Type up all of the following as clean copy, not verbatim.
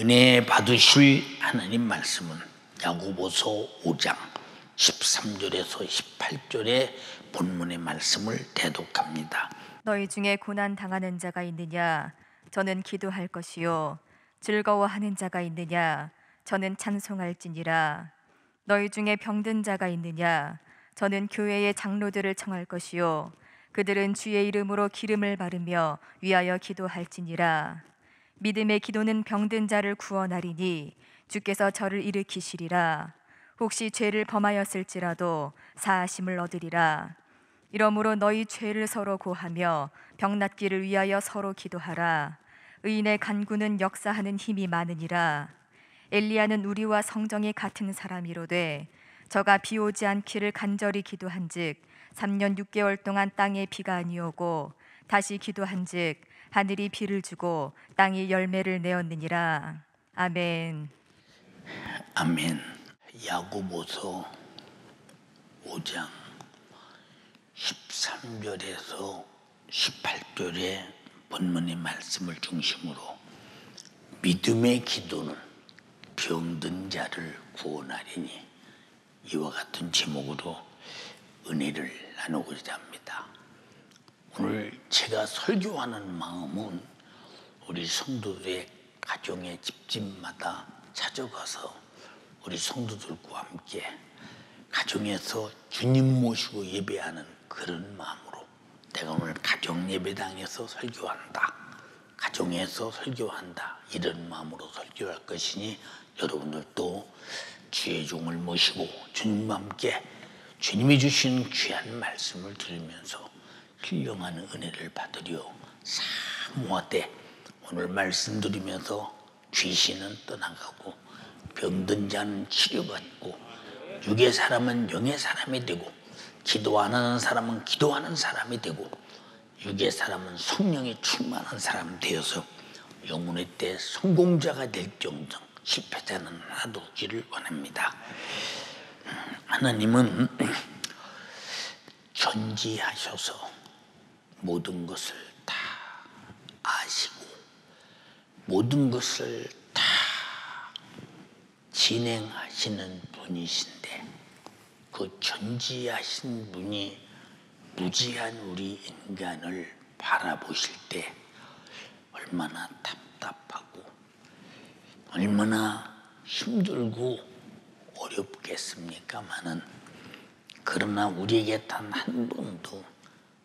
은혜 받으실 하나님 말씀은 야고보서 5장 13절에서 18절의 본문의 말씀을 대독합니다. 너희 중에 고난 당하는 자가 있느냐? 저는 기도할 것이요. 즐거워하는 자가 있느냐? 저는 찬송할지니라. 너희 중에 병든 자가 있느냐? 저는 교회의 장로들을 청할 것이요. 그들은 주의 이름으로 기름을 바르며 위하여 기도할지니라. 믿음의 기도는 병든 자를 구원하리니 주께서 저를 일으키시리라. 혹시 죄를 범하였을지라도 사하심을 얻으리라. 이러므로 너희 죄를 서로 고하며 병 낫기를 위하여 서로 기도하라. 의인의 간구는 역사하는 힘이 많으니라. 엘리야는 우리와 성정이 같은 사람이로되 저가 비 오지 않기를 간절히 기도한즉 3년 6개월 동안 땅에 비가 아니오고 다시 기도한즉 하늘이 비를 주고 땅이 열매를 내었느니라. 아멘. 아멘. 야고보서 5장 13절에서 18절의 본문의 말씀을 중심으로 믿음의 기도는 병든 자를 구원하리니 이와 같은 제목으로 은혜를 나누고자 합니다. 오늘 제가 설교하는 마음은 우리 성도들의 가정의 집집마다 찾아가서 우리 성도들과 함께 가정에서 주님 모시고 예배하는 그런 마음으로 내가 오늘 가정 예배당에서 설교한다, 가정에서 설교한다 이런 마음으로 설교할 것이니 여러분들도 주의 종을 모시고 주님과 함께 주님이 주신 귀한 말씀을 들으면서 힐령한 은혜를 받으려 사모하되 오늘 말씀 들으면서 귀신은 떠나가고 병든 자는 치료받고 육의 사람은 영의 사람이 되고 기도 안 하는 사람은 기도하는 사람이 되고 육의 사람은 성령이 충만한 사람 되어서 영혼의 때 성공자가 될 정도 실패자는 하나도 없기를 원합니다. 하나님은 전지하셔서 모든 것을 다 아시고 모든 것을 다 진행하시는 분이신데 그 전지하신 분이 무지한 우리 인간을 바라보실 때 얼마나 답답하고 얼마나 힘들고 어렵겠습니까마는 그러나 우리에게 단 한 번도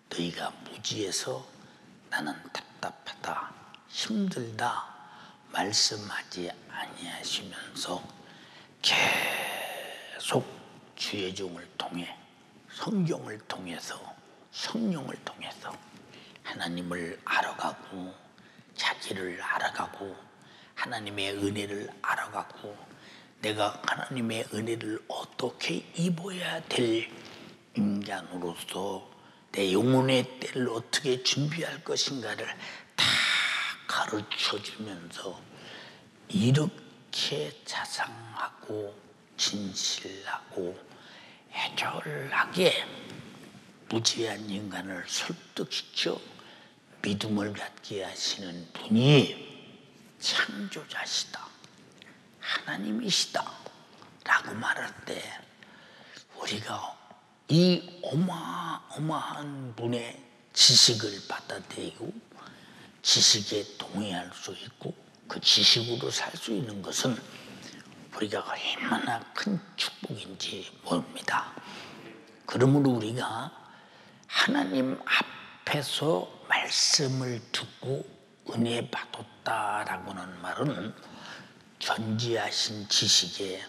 너희가 무지해서 나는 답답하다 힘들다 말씀하지 아니하시면서 계속 주의 종을 통해 성경을 통해서 성령을 통해서 하나님을 알아가고 자기를 알아가고 하나님의 은혜를 알아가고 내가 하나님의 은혜를 어떻게 입어야 될 인간으로서 내 영혼의 때를 어떻게 준비할 것인가를 다 가르쳐주면서 이렇게 자상하고 진실하고 애절하게 무지한 인간을 설득시켜 믿음을 갖게 하시는 분이 창조자시다, 하나님이시다 라고 말할 때 우리가 이 어마어마한 분의 지식을 받아들이고 지식에 동의할 수 있고 그 지식으로 살 수 있는 것은 우리가 얼마나 큰 축복인지 모릅니다. 그러므로 우리가 하나님 앞에서 말씀을 듣고 은혜 받았다라고 하는 말은 전지하신 지식에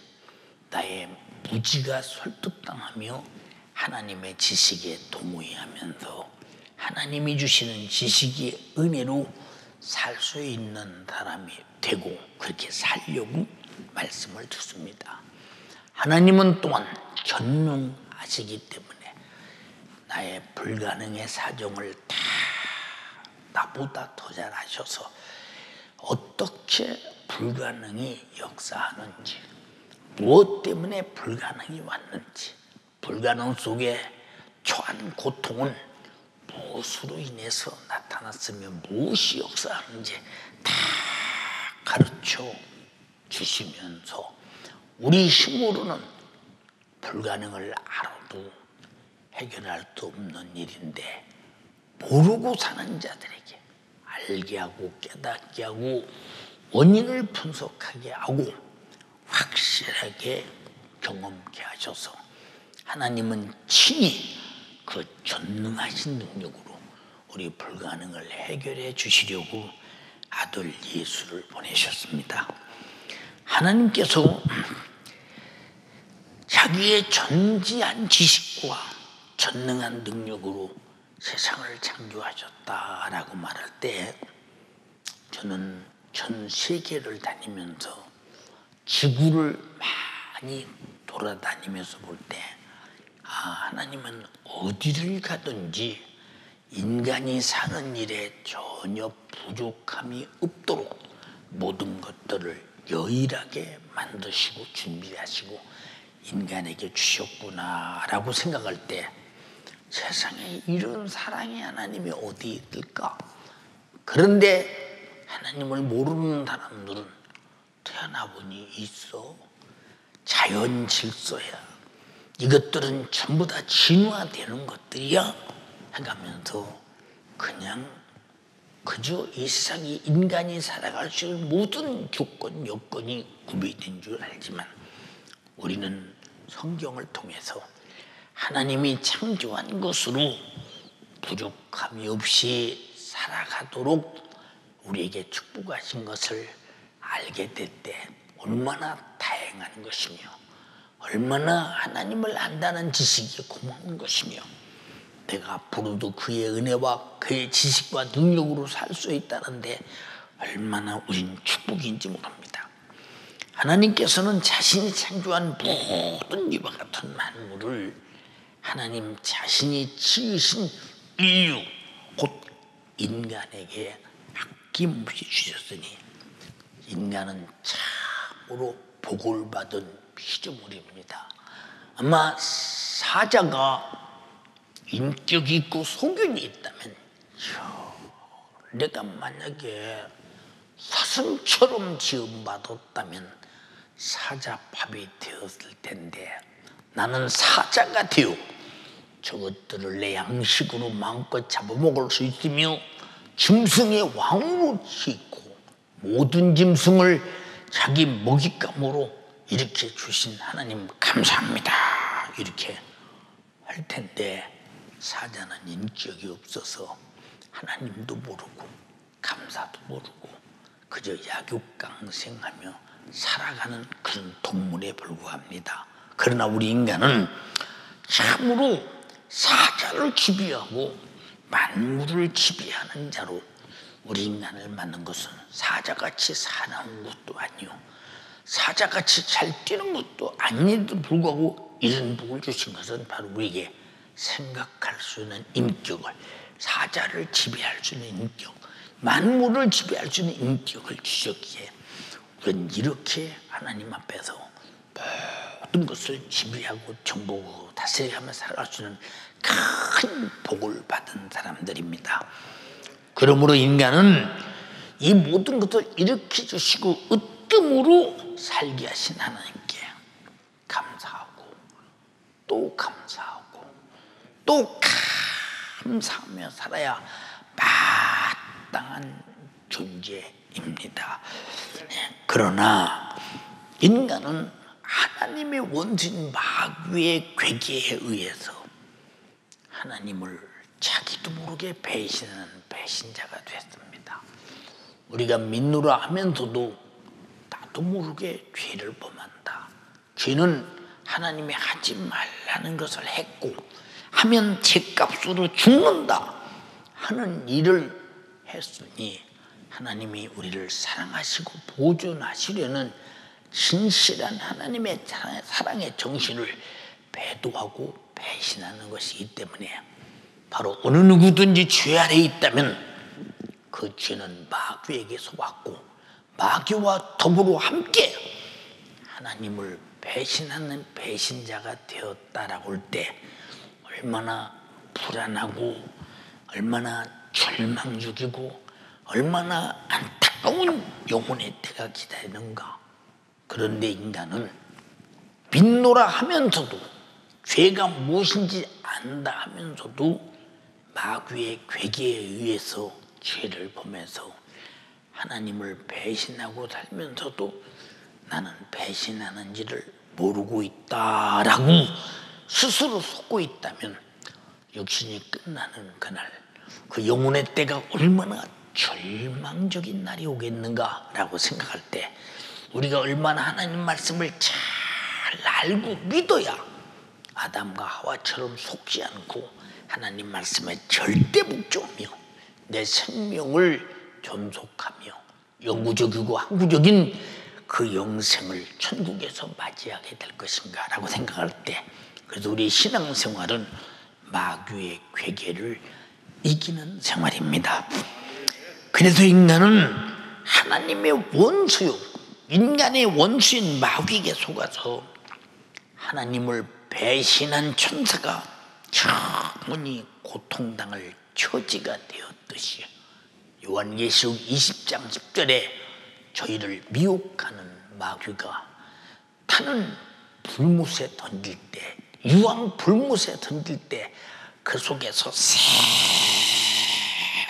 나의 무지가 설득당하며 하나님의 지식에 동의하면서 하나님이 주시는 지식의 은혜로 살 수 있는 사람이 되고 그렇게 살려고 말씀을 듣습니다. 하나님은 또한 전능하시기 때문에 나의 불가능의 사정을 다 나보다 더 잘 아셔서 어떻게 불가능이 역사하는지 무엇 때문에 불가능이 왔는지 불가능 속에 처한 고통은 무엇으로 인해서 나타났으며 무엇이 역사하는지 다 가르쳐 주시면서 우리 힘으로는 불가능을 알아도 해결할 수 없는 일인데 모르고 사는 자들에게 알게 하고 깨닫게 하고 원인을 분석하게 하고 확실하게 경험케 하셔서 하나님은 친히 그 전능하신 능력으로 우리 불가능을 해결해 주시려고 아들 예수를 보내셨습니다. 하나님께서 자기의 전지한 지식과 전능한 능력으로 세상을 창조하셨다라고 말할 때 저는 전 세계를 다니면서 지구를 많이 돌아다니면서 볼 때 하나님은 어디를 가든지 인간이 사는 일에 전혀 부족함이 없도록 모든 것들을 여일하게 만드시고 준비하시고 인간에게 주셨구나라고 생각할 때 세상에 이런 사랑의 하나님이 어디 있을까? 그런데 하나님을 모르는 사람들은 태어나보니 있어. 자연 질서야. 이것들은 전부 다 진화되는 것들이야. 해가면서 그냥 그저 이 세상이 인간이 살아갈 수 있는 모든 조건, 여건이 구비된 줄 알지만 우리는 성경을 통해서 하나님이 창조한 것으로 부족함이 없이 살아가도록 우리에게 축복하신 것을 알게 될 때 얼마나 다행한 것이며 얼마나 하나님을 안다는 지식이 고마운 것이며 내가 앞으로도 그의 은혜와 그의 지식과 능력으로 살 수 있다는데 얼마나 우린 축복인지 모릅니다. 하나님께서는 자신이 창조한 모든 이와 같은 만물을 하나님 자신이 지으신 인류 곧 인간에게 아낌없이 주셨으니 인간은 참으로 복을 받은 피조물입니다. 아마 사자가 인격이 있고 소견이 있다면 내가 만약에 사슴처럼 지음받았다면 사자밥이 되었을 텐데 나는 사자가 되어 저것들을 내 양식으로 마음껏 잡아먹을 수 있으며 짐승의 왕으로 짓고 모든 짐승을 자기 먹잇감으로 이렇게 주신 하나님 감사합니다 이렇게 할 텐데 사자는 인격이 없어서 하나님도 모르고 감사도 모르고 그저 약육강생하며 살아가는 그런 동물에 불과합니다. 그러나 우리 인간은 참으로 사자를 지배하고 만물을 지배하는 자로 우리 인간을 만든 것은 사자같이 사나운 것도 아니요 사자같이 잘 뛰는 것도 아닌데도 불구하고 이런 복을 주신 것은 바로 우리에게 생각할 수 있는 인격을 사자를 지배할 수 있는 인격 만물을 지배할 수 있는 인격을 주셨기에 우리는 이렇게 하나님 앞에서 모든 것을 지배하고 정복하고 다스리며 살아갈 수 있는 큰 복을 받은 사람들입니다. 그러므로 인간은 이 모든 것을 일으켜 주시고 으뜸으로 살게 하신 하나님께 감사하고 또 감사하고 또 감사하며 살아야 마땅한 존재입니다. 그러나 인간은 하나님의 원수인 마귀의 괴계에 의해서 하나님을 자기도 모르게 배신하는 배신자가 됐습니다. 우리가 믿노라 하면서도 나도 모르게 죄를 범한다. 죄는 하나님이 하지 말라는 것을 했고 하면 죄값으로 죽는다 하는 일을 했으니 하나님이 우리를 사랑하시고 보존하시려는 진실한 하나님의 사랑의 정신을 배도하고 배신하는 것이기 때문에 바로 어느 누구든지 죄 아래에 있다면 그 죄는 마귀에게 속았고 마귀와 더불어 함께 하나님을 배신하는 배신자가 되었다라고 할 때 얼마나 불안하고 얼마나 절망적이고 얼마나 안타까운 영혼의 때가 기다리는가. 그런데 인간은 믿노라 하면서도 죄가 무엇인지 안다 하면서도 마귀의 괴계에 의해서 죄를 범해서 하나님을 배신하고 살면서도 나는 배신하는지를 모르고 있다라고 스스로 속고 있다면 육신이 끝나는 그날 그 영혼의 때가 얼마나 절망적인 날이 오겠는가라고 생각할 때 우리가 얼마나 하나님 말씀을 잘 알고 믿어야 아담과 하와처럼 속지 않고 하나님 말씀에 절대 묵종하며 내 생명을 존속하며 영구적이고 항구적인 그 영생을 천국에서 맞이하게 될 것인가 라고 생각할 때 그래서 우리 신앙생활은 마귀의 괴계를 이기는 생활입니다. 그래서 인간은 하나님의 원수요 인간의 원수인 마귀에게 속아서 하나님을 배신한 천사가 영원히 고통당할 처지가 되었듯이 요한계시록 20장 10절에 저희를 미혹하는 마귀가 타는 불못에 던질 때 유황 불못에 던질 때 그 속에서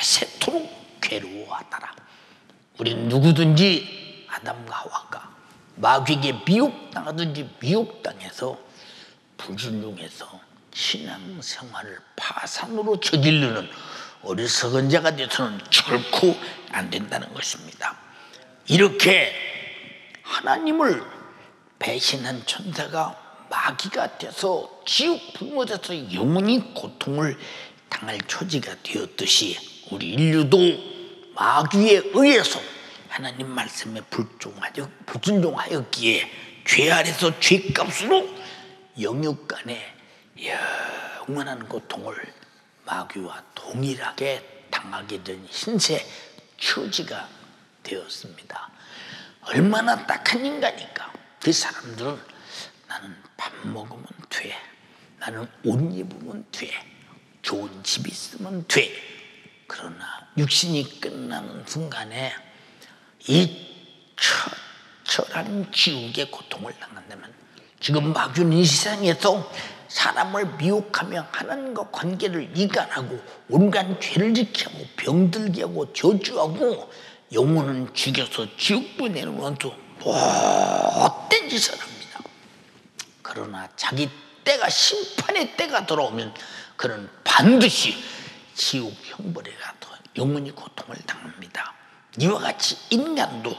세세토록 괴로워하더라. 우리는 누구든지 아담과 하와가 마귀에게 미혹당하든지 미혹당해서 불순종해서 신앙생활을 파산으로 저지르는 어리석은 자가 되어서는 결코 안 된다는 것입니다. 이렇게 하나님을 배신한 천사가 마귀가 돼서 지옥 불못에서 영원히 고통을 당할 처지가 되었듯이 우리 인류도 마귀에 의해서 하나님 말씀에 불순종하였기에 죄 아래서 죄값으로 영육간에 영원한 고통을 마귀와 동일하게 당하게 된 신세 처지가 되었습니다. 얼마나 딱한 인간인가. 그 사람들은 나는 밥 먹으면 돼, 나는 옷 입으면 돼, 좋은 집 있으면 돼. 그러나 육신이 끝나는 순간에 이 처절한 지옥의 고통을 당한다면 지금 마귀는 이 세상에서 사람을 미혹하며 하나님과 관계를 이간하고 온갖 죄를 지키고 병들게 하고 저주하고 영혼은 죽여서 지옥 보내는 원수 못된 짓을 합니다. 그러나 자기 때가 심판의 때가 돌아오면 그는 반드시 지옥 형벌에 가서 영원히 고통을 당합니다. 이와 같이 인간도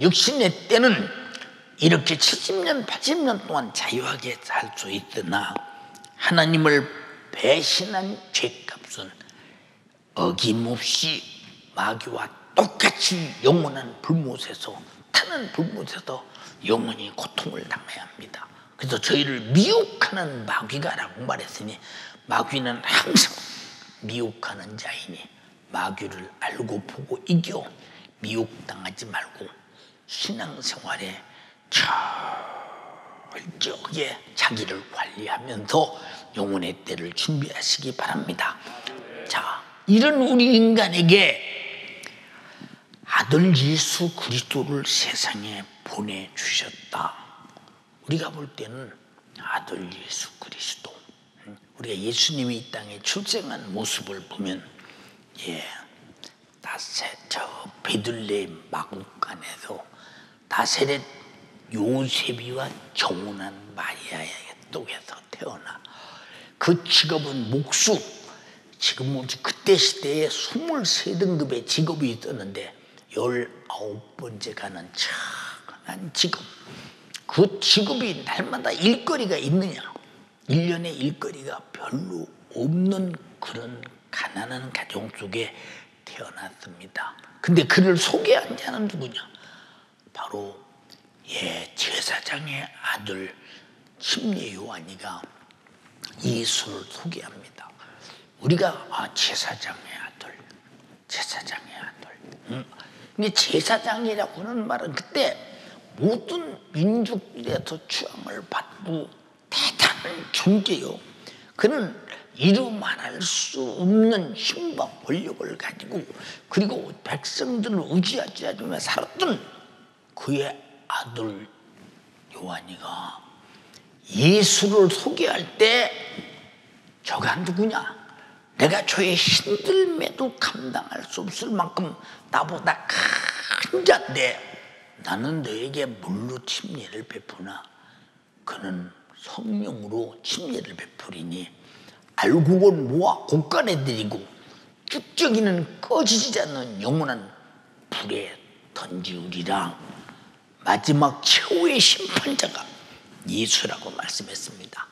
육신의 때는 이렇게 70년 80년 동안 자유하게 살 수 있으나 하나님을 배신한 죄값은 어김없이 마귀와 똑같이 영원한 불못에서 타는 불못에서 영원히 고통을 당해야 합니다. 그래서 저희를 미혹하는 마귀가 라고 말했으니 마귀는 항상 미혹하는 자이니 마귀를 알고 보고 이겨 미혹당하지 말고 신앙생활에 철저하게 자기를 관리하면서 영혼의 때를 준비하시기 바랍니다. 자, 이런 우리 인간에게 아들 예수 그리스도를 세상에 보내주셨다. 우리가 볼 때는 아들 예수 그리스도, 우리가 예수님이 이 땅에 출생한 모습을 보면 저 베들레헴 마구간에서 나사렛 요셉이와 정혼한 마리아의 떡에서 태어나 그 직업은 목수. 지금 그때 시대에 23등급의 직업이 있었는데 19번째 가는 천한 직업. 그 직업이 날마다 일거리가 있느냐? 1년에 일거리가 별로 없는 그런 가난한 가정 속에 태어났습니다. 근데 그를 소개한 자는 누구냐? 바로 제사장의 아들 침례 요한이가 예수를 소개합니다. 우리가 제사장의 아들, 제사장의 아들. 근데 제사장이라고 하는 말은 그때 모든 민족들에서 추앙을 받고 대단한 존재요. 그는 이루 말할 수 없는 힘과 권력을 가지고 그리고 백성들을 우지하며 살았던 그의 아들 요한이가 예수를 소개할 때 저가 누구냐? 내가 저의 힘들매도 감당할 수 없을 만큼 나보다 큰 자인데 나는 너에게 뭘로 침례를 베푸나? 그는 성령으로 침례를 베푸리니 알곡은 모아 곡간에 들이고 쭉저기는 꺼지지 않는 영원한 불에 던지우리라. 마지막 최후의 심판자가 예수라고 말씀했습니다.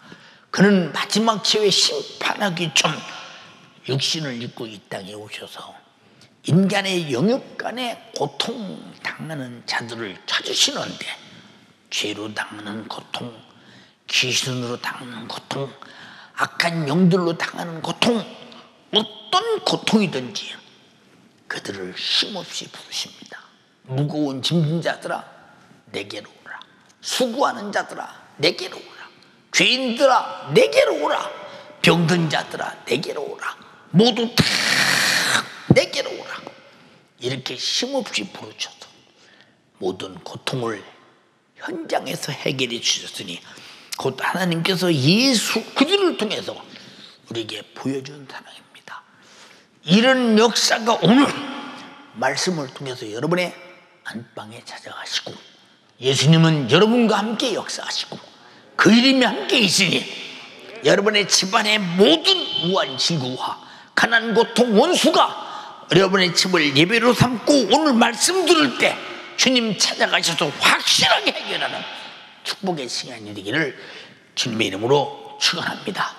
그는 마지막 최후의 심판하기 전 육신을 입고 이 땅에 오셔서 인간의 영육간에 고통당하는 자들을 찾으시는데 죄로 당하는 고통, 귀신으로 당하는 고통, 악한 영들로 당하는 고통, 어떤 고통이든지 그들을 힘없이 부르십니다. 무거운 짐진 자들아 내게로 오라. 수고하는 자들아 내게로 오라. 죄인들아 내게로 오라. 병든 자들아 내게로 오라. 모두 다 내게로 오라. 이렇게 힘없이 부르셔서 모든 고통을 현장에서 해결해 주셨으니 곧 하나님께서 예수 그들을 통해서 우리에게 보여준 사랑입니다. 이런 역사가 오늘 말씀을 통해서 여러분의 안방에 찾아가시고 예수님은 여러분과 함께 역사하시고 그 이름이 함께 있으니 여러분의 집안의 모든 우한 질구와 가난 고통 원수가 여러분의 집을 예배로 삼고 오늘 말씀 들을 때 주님 찾아가셔서 확실하게 해결하는 축복의 시간이 되기를 주님의 이름으로 축원합니다.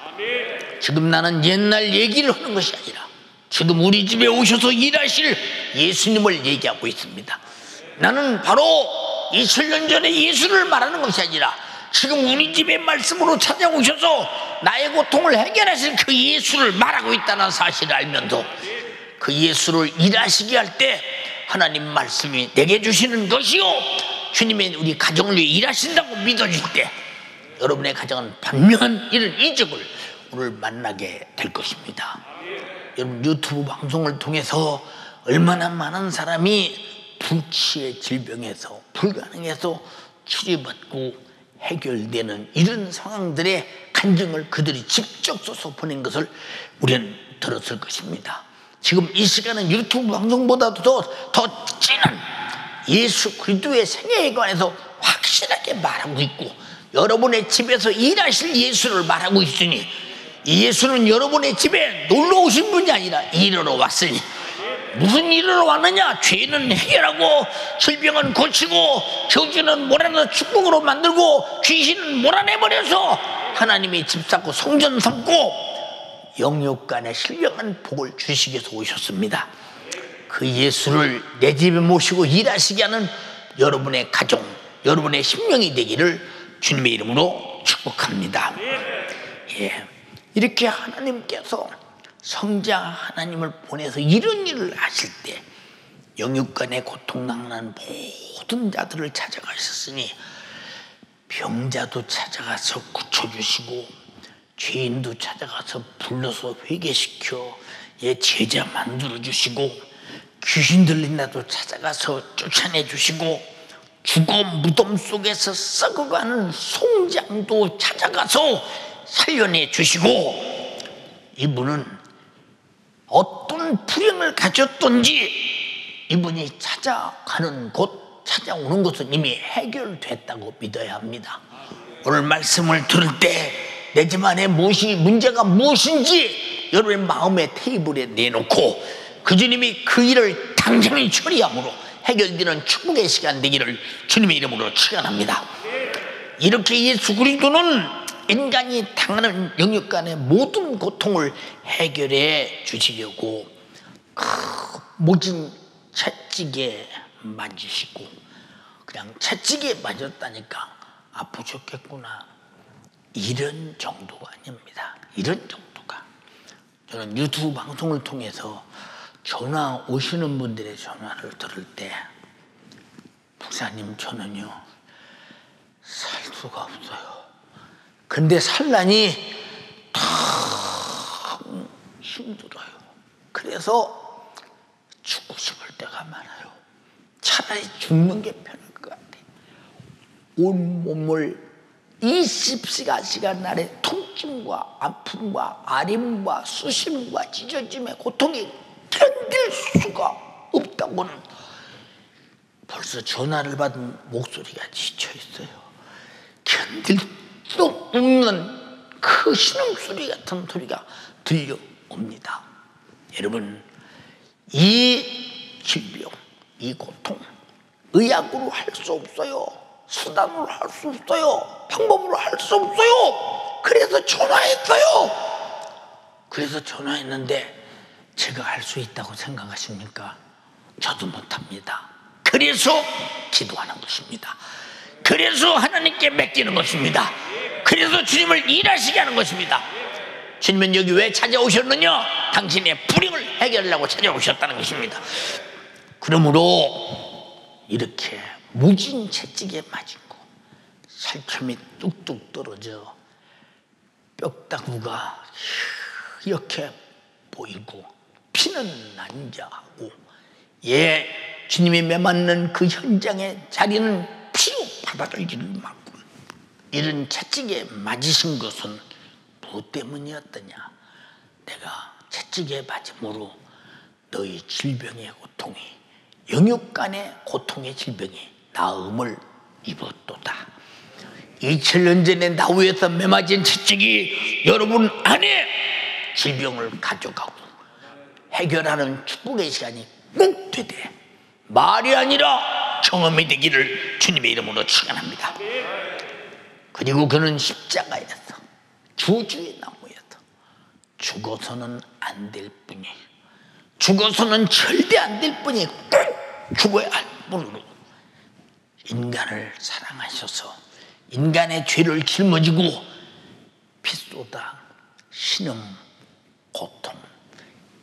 지금 나는 옛날 얘기를 하는 것이 아니라 지금 우리 집에 오셔서 일하실 예수님을 얘기하고 있습니다. 나는 바로 2000년 전에 예수를 말하는 것이 아니라 지금 우리 집에 말씀으로 찾아오셔서 나의 고통을 해결하실 그 예수를 말하고 있다는 사실을 알면서 그 예수를 일하시게 할 때 하나님 말씀이 내게 주시는 것이요 주님의 우리 가정을 위해 일하신다고 믿어질 때 여러분의 가정은 분명한 이런 이적을 오늘 만나게 될 것입니다. 여러분 유튜브 방송을 통해서 얼마나 많은 사람이 불치의 질병에서 불가능해서 치료받고 해결되는 이런 상황들의 간증을 그들이 직접 써서 보낸 것을 우리는 들었을 것입니다. 지금 이 시간은 유튜브 방송보다도 더 진한 예수 그리스도의 생애에 관해서 확실하게 말하고 있고 여러분의 집에서 일하실 예수를 말하고 있으니 이 예수는 여러분의 집에 놀러 오신 분이 아니라 일하러 왔으니 무슨 일으로 왔느냐? 죄는 해결하고 질병은 고치고 저주는 몰아내 축복으로 만들고 귀신은 몰아내버려서 하나님의 집 쌓고 성전 삼고 영육간에 신령한 복을 주시기 위해서 오셨습니다. 그 예수를 내 집에 모시고 일하시게 하는 여러분의 가정, 여러분의 심령이 되기를 주님의 이름으로 축복합니다. 예. 이렇게 하나님께서 성자 하나님을 보내서 이런 일을 하실 때 영육간에 고통당하는 모든 자들을 찾아가셨으니 병자도 찾아가서 고쳐주시고 죄인도 찾아가서 불러서 회개시켜 제자 만들어주시고 귀신 들린 자도 찾아가서 쫓아내주시고 죽어 무덤 속에서 썩어가는 송장도 찾아가서 살려내주시고 이분은 어떤 불행을 가졌던지 이분이 찾아가는 곳 찾아오는 것은 이미 해결됐다고 믿어야 합니다. 오늘 말씀을 들을 때 내 집 안에 무엇이 문제가 무엇인지 여러분의 마음의 테이블에 내놓고 그 주님이 그 일을 당장히 처리함으로 해결되는 축복의 시간 되기를 주님의 이름으로 축원합니다. 이렇게 예수 그리스도는 인간이 당하는 영육간의 모든 고통을 해결해 주시려고 모진 채찍에 만지시고 그냥 채찍에 맞았다니까 아프셨겠구나 이런 정도가 아닙니다. 이런 정도가 저는 유튜브 방송을 통해서 전화 오시는 분들의 전화를 들을 때 목사님 저는요 살 수가 없어요. 근데 살라니 참 힘들어요. 그래서 죽고 싶을 때가 많아요. 차라리 죽는 게 편할 것 같아요. 온몸을 20시간 날에 통증과 아픔과 아림과 수심과 찢어짐의 고통이 견딜 수가 없다고는 벌써 전화를 받은 목소리가 지쳐있어요. 견딜 수 없는 그 신음소리 같은 소리가 들려옵니다. 여러분, 이 질병, 이 고통, 의학으로 할 수 없어요. 수단으로 할 수 없어요. 방법으로 할 수 없어요. 그래서 전화했는데 제가 할 수 있다고 생각하십니까? 저도 못합니다. 그래서 기도하는 것입니다. 그래서 하나님께 맡기는 것입니다. 그래서 주님을 일하시게 하는 것입니다. 주님은 여기 왜 찾아오셨느냐? 당신의 불행을 해결하려고 찾아오셨다는 것입니다. 그러므로 이렇게 무진 채찍에 맞은 거, 살점이 뚝뚝 떨어져 뼈다구가 이렇게 보이고 피는 난자하고, 주님이 매맞는 그 현장의 자리는 피로 바다를 이룰 만큼 이런 채찍에 맞으신 것은 무엇 때문이었더냐? 내가 채찍에 맞음으로 너희 질병의 고통이, 영육간의 고통의 질병이 나음을 입었도다. 2000년 전에 나우에서 매맞은 채찍이 여러분 안에 질병을 가져가고 해결하는 축복의 시간이 꼭 되되 말이 아니라 경험이 되기를 주님의 이름으로 축원합니다. 그리고 그는 십자가에서, 주주의 나무에서 죽어서는 안 될 뿐이, 죽어서는 절대 안 될 뿐이 꼭 죽어야 할 뿐으로 인간을 사랑하셔서 인간의 죄를 짊어지고 피쏟아 신음, 고통,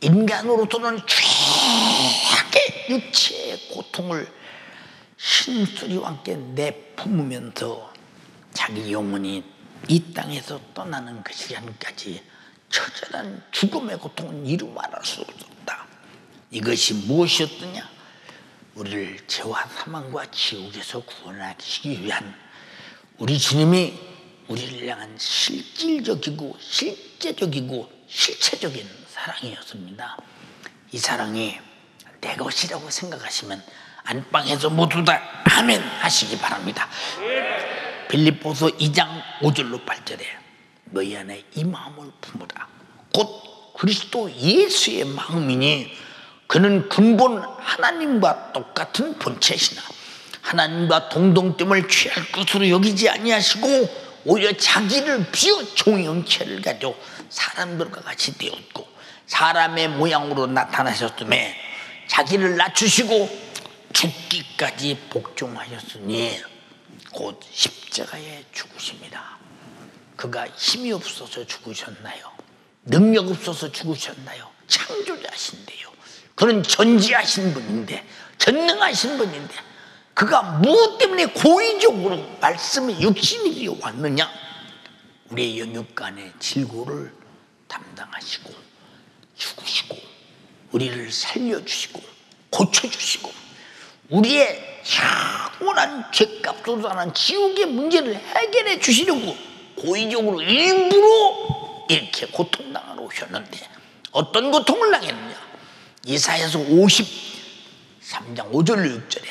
인간으로서는 최악의 육체의 고통을 신음소리와 함께 내뿜으면서 자기 영혼이 이 땅에서 떠나는 그 시간까지 처절한 죽음의 고통은 이루 말할 수 없었다. 이것이 무엇이었더냐? 우리를 죄와 사망과 지옥에서 구원하시기 위한 우리 주님이 우리를 향한 실질적이고 실제적이고 실체적인 사랑이었습니다. 이 사랑이 내 것이라고 생각하시면 안방에서 모두 다 아멘 하시기 바랍니다. 빌립보서 2장 5절로 8절에 너희 안에 이 마음을 품으라. 곧 그리스도 예수의 마음이니 그는 근본 하나님과 똑같은 본체시나 하나님과 동등됨을 취할 것으로 여기지 아니하시고 오히려 자기를 비워 종의 형체를 가지고 사람들과 같이 되었고 사람의 모양으로 나타나셨음에 자기를 낮추시고 죽기까지 복종하셨으니 곧 십자가에 죽으십니다. 그가 힘이 없어서 죽으셨나요? 능력 없어서 죽으셨나요? 창조자신데요. 그는 전지하신 분인데, 전능하신 분인데 그가 무엇 때문에 고의적으로 말씀의 육신이 되어 왔느냐? 우리의 영육간의 질고를 담당하시고 죽으시고 우리를 살려주시고 고쳐주시고 우리의 영원한 죄값으로 사는 지옥의 문제를 해결해 주시려고 고의적으로 일부러 이렇게 고통당하러 오셨는데 어떤 고통을 당했느냐? 이사야서 53장 5절 6절에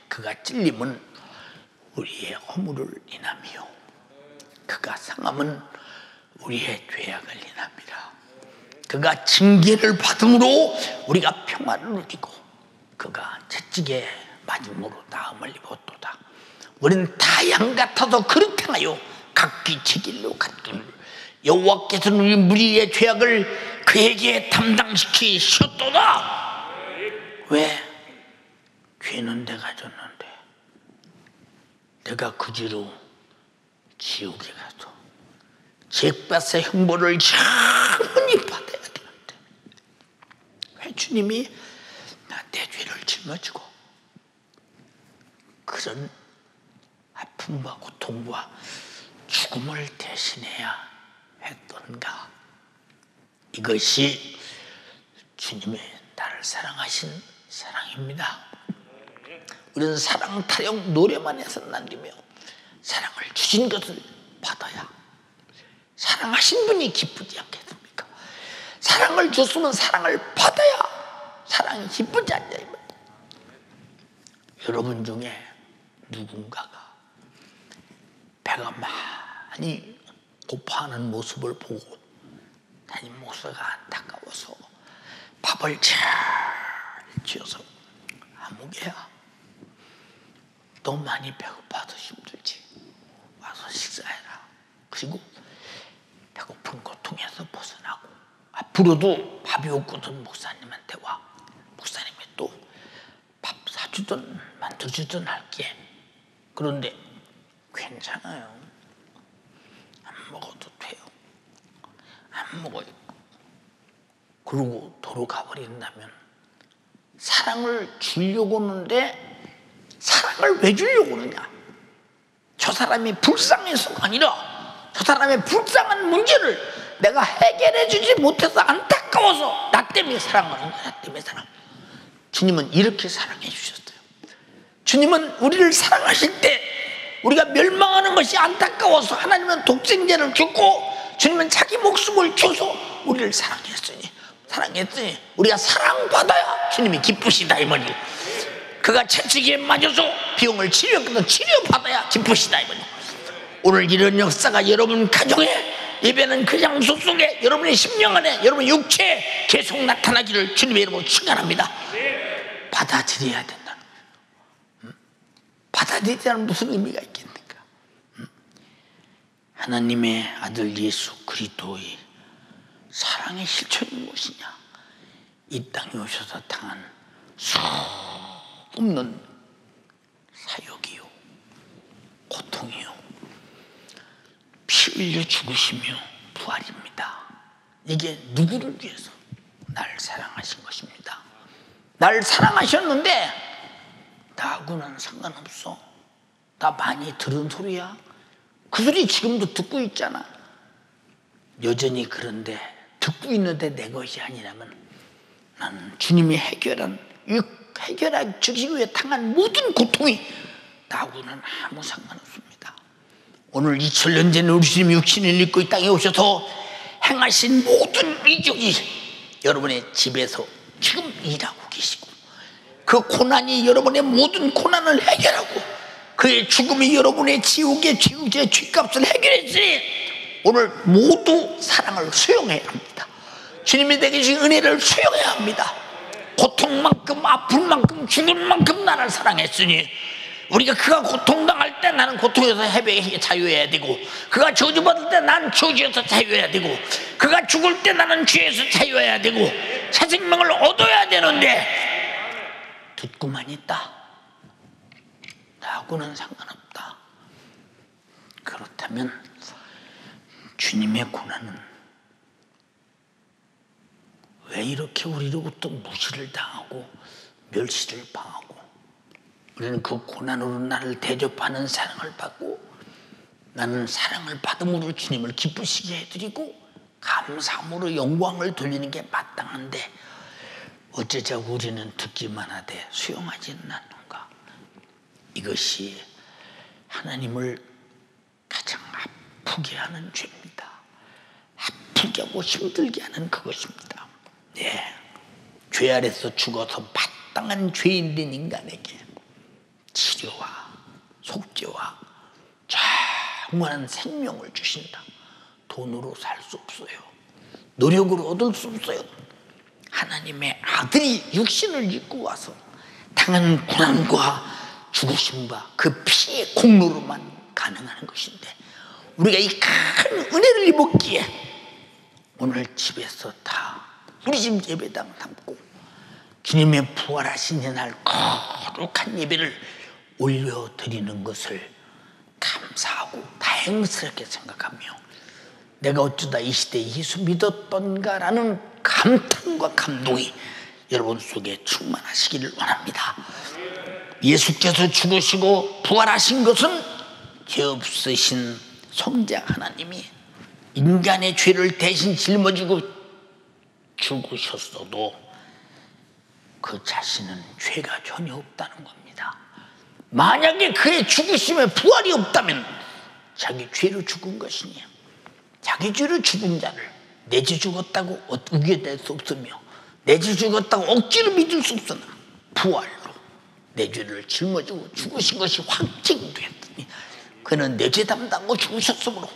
그가 찔림은 우리의 허물을 인하며 그가 상함은 우리의 죄악을 인합니다. 그가 징계를 받음으로 우리가 평화를 누리고 그가 채찍에 맞음으로 나음을 입었도다. 우리는 다 양 같아서 그렇게 하여 각기 제 길로 갔거늘 여호와께서는 우리의 죄악을 그에게 담당시키셨도다. 왜? 죄는 내가 졌는데 내가 그지로 지옥에 가서 죄값의 형벌을 영원히 받아야 되는데 왜 주님이 내 죄를 짊어지고 그런 아픔과 고통과 죽음을 대신해야 했던가? 이것이 주님의 나를 사랑하신 사랑입니다. 우리는 사랑 타령 노래만 해서는 안 되며 사랑을 주신 것을 받아야 사랑하신 분이 기쁘지 않겠습니까? 사랑을 줬으면 사랑을 받아야 사랑이 기쁘지 않냐. 여러분 중에 누군가가 배가 많이 고파하는 모습을 보고 담임 목사가 안타까워서 밥을 잘 지어서 아무개야, 너 많이 배고파서 힘들지, 와서 식사해라. 그리고 배고픈 고통에서 벗어나고 앞으로도 밥이 없거든 목사님한테 와. 목사님이 또 밥 사주든 만들어주든 할게. 그런데 괜찮아요, 안 먹어도 돼요, 안 먹어요. 그러고 도로 가버린다면 사랑을 주려고 하는데 사랑을 왜 주려고 하느냐? 저 사람이 불쌍해서가 아니라 저 사람의 불쌍한 문제를 내가 해결해 주지 못해서 안타까워서 나 때문에 사랑하는 거야. 나 때문에 사랑. 주님은 이렇게 사랑해 주셨어요. 주님은 우리를 사랑하실 때 우리가 멸망하는 것이 안타까워서 하나님은 독생자를 줬고 주님은 자기 목숨을 줘서 우리를 사랑했으니 우리가 사랑받아야 주님이 기쁘시다 이 말이에요. 그가 채찍에 맞아서 병을 치료했거든. 치료받아야 기쁘시다 이 말이에요. 오늘 이런 역사가 여러분 가정에, 예배는 그 장소 속에, 여러분의 심령 안에, 여러분 육체에 계속 나타나기를 주님의 이름으로 축원합니다. 받아들여야 된다는 거예요. 받아들이자는 무슨 의미가 있겠습니까? 하나님의 아들 예수 그리스도의 사랑의 실천이 무엇이냐? 이 땅에 오셔서 당한 수없는 사역이요, 고통이요, 피 흘려 죽으시며 부활입니다. 이게 누구를 위해서? 날 사랑하신 것입니다. 날 사랑하셨는데 나하고는 상관없어. 나 많이 들은 소리야. 그 소리 지금도 듣고 있잖아. 여전히 그런데 듣고 있는데 내 것이 아니라면 나는 주님이 해결해 주시기 위해 당한 모든 고통이 나하고는 아무 상관없습니다. 오늘 2000년 전에 우리 주님이 육신을 입고 이 땅에 오셔서 행하신 모든 이적이 여러분의 집에서 지금 일하고 계시고, 그 고난이 여러분의 모든 고난을 해결하고 그의 죽음이 여러분의 지옥의 죄의 죗값을 해결했으니 오늘 모두 사랑을 수용해야 합니다. 주님이 내게 주신 은혜를 수용해야 합니다. 고통만큼, 아픔만큼, 죽음만큼 나를 사랑했으니 우리가 그가 고통당할 때 나는 고통에서 자유해야 되고, 그가 저주받을 때 나는 저주에서 자유해야 되고, 그가 죽을 때 나는 죄에서 자유해야 되고, 새 생명을 얻어야 되는데 듣고만 있다, 나하고는 상관없다. 그렇다면 주님의 고난은 왜 이렇게 우리로부터 무시를 당하고 멸시를 당하고, 우리는 그 고난으로 나를 대접하는 사랑을 받고, 나는 사랑을 받음으로 주님을 기쁘시게 해드리고 감사함으로 영광을 돌리는 게 마땅한데 어쩌자고 우리는 듣기만 하되 수용하지는 않는가? 이것이 하나님을 가장 아프게 하는 죄입니다. 아프게 하고 힘들게 하는 그것입니다. 예, 죄 아래서 죽어서 마땅한 죄인된 인간에게 치료와 속죄와 정말 생명을 주신다. 돈으로 살 수 없어요. 노력으로 얻을 수 없어요. 하나님의 아들이 육신을 입고 와서 당한 고난과 죽으심과 그 피의 공로로만 가능한 것인데, 우리가 이 큰 은혜를 입었기에 오늘 집에서 다 우리 집 예배당 삼고 주님의 부활하신 날 거룩한 예배를 올려드리는 것을 감사하고 다행스럽게 생각하며, 내가 어쩌다 이 시대에 예수 믿었던가라는 감탄과 감동이 여러분 속에 충만하시기를 원합니다. 예수께서 죽으시고 부활하신 것은 죄 없으신 성자 하나님이 인간의 죄를 대신 짊어지고 죽으셨어도 그 자신은 죄가 전혀 없다는 겁니다. 만약에 그의 죽으심에 부활이 없다면 자기 죄로 죽은 것이니 자기 죄로 죽은 자를 내 죄 죽었다고 우겨댈 수 없으며 내 죄 죽었다고 억지로 믿을 수 없으나 부활로 내 죄를 짊어지고 죽으신 것이 확증되었더니 그는 내 죄 담당하고 죽으셨으므로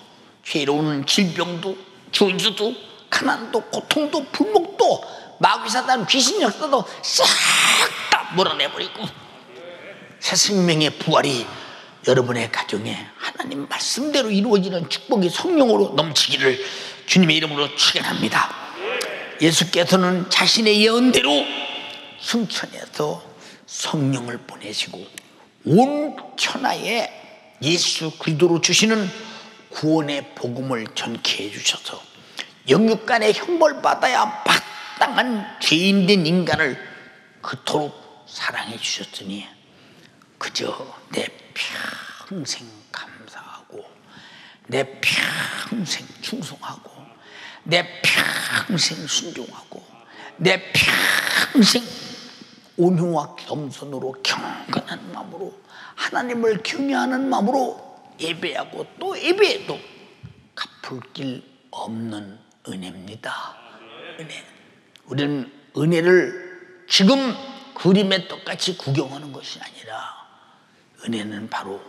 죄로 오는 질병도 저주도 가난도 고통도 불목도 마귀사단 귀신 역사도 싹 다 몰아내버리고 새 생명의 부활이 여러분의 가정에 하나님 말씀대로 이루어지는 축복이 성령으로 넘치기를 주님의 이름으로 축원합니다. 예수께서는 자신의 예언대로 승천해서 성령을 보내시고 온 천하에 예수 그리스도로 주시는 구원의 복음을 전케 해주셔서 영육간의 형벌받아야 마땅한 죄인된 인간을 그토록 사랑해 주셨으니 그저 내 평생 감사하고 내 평생 충성하고 내 평생 순종하고 내 평생 온유와 겸손으로 경건한 마음으로 하나님을 경외하는 마음으로 예배하고 또 예배해도 갚을 길 없는 은혜입니다. 은혜. 우리는 은혜를 지금 그림에 똑같이 구경하는 것이 아니라 은혜는 바로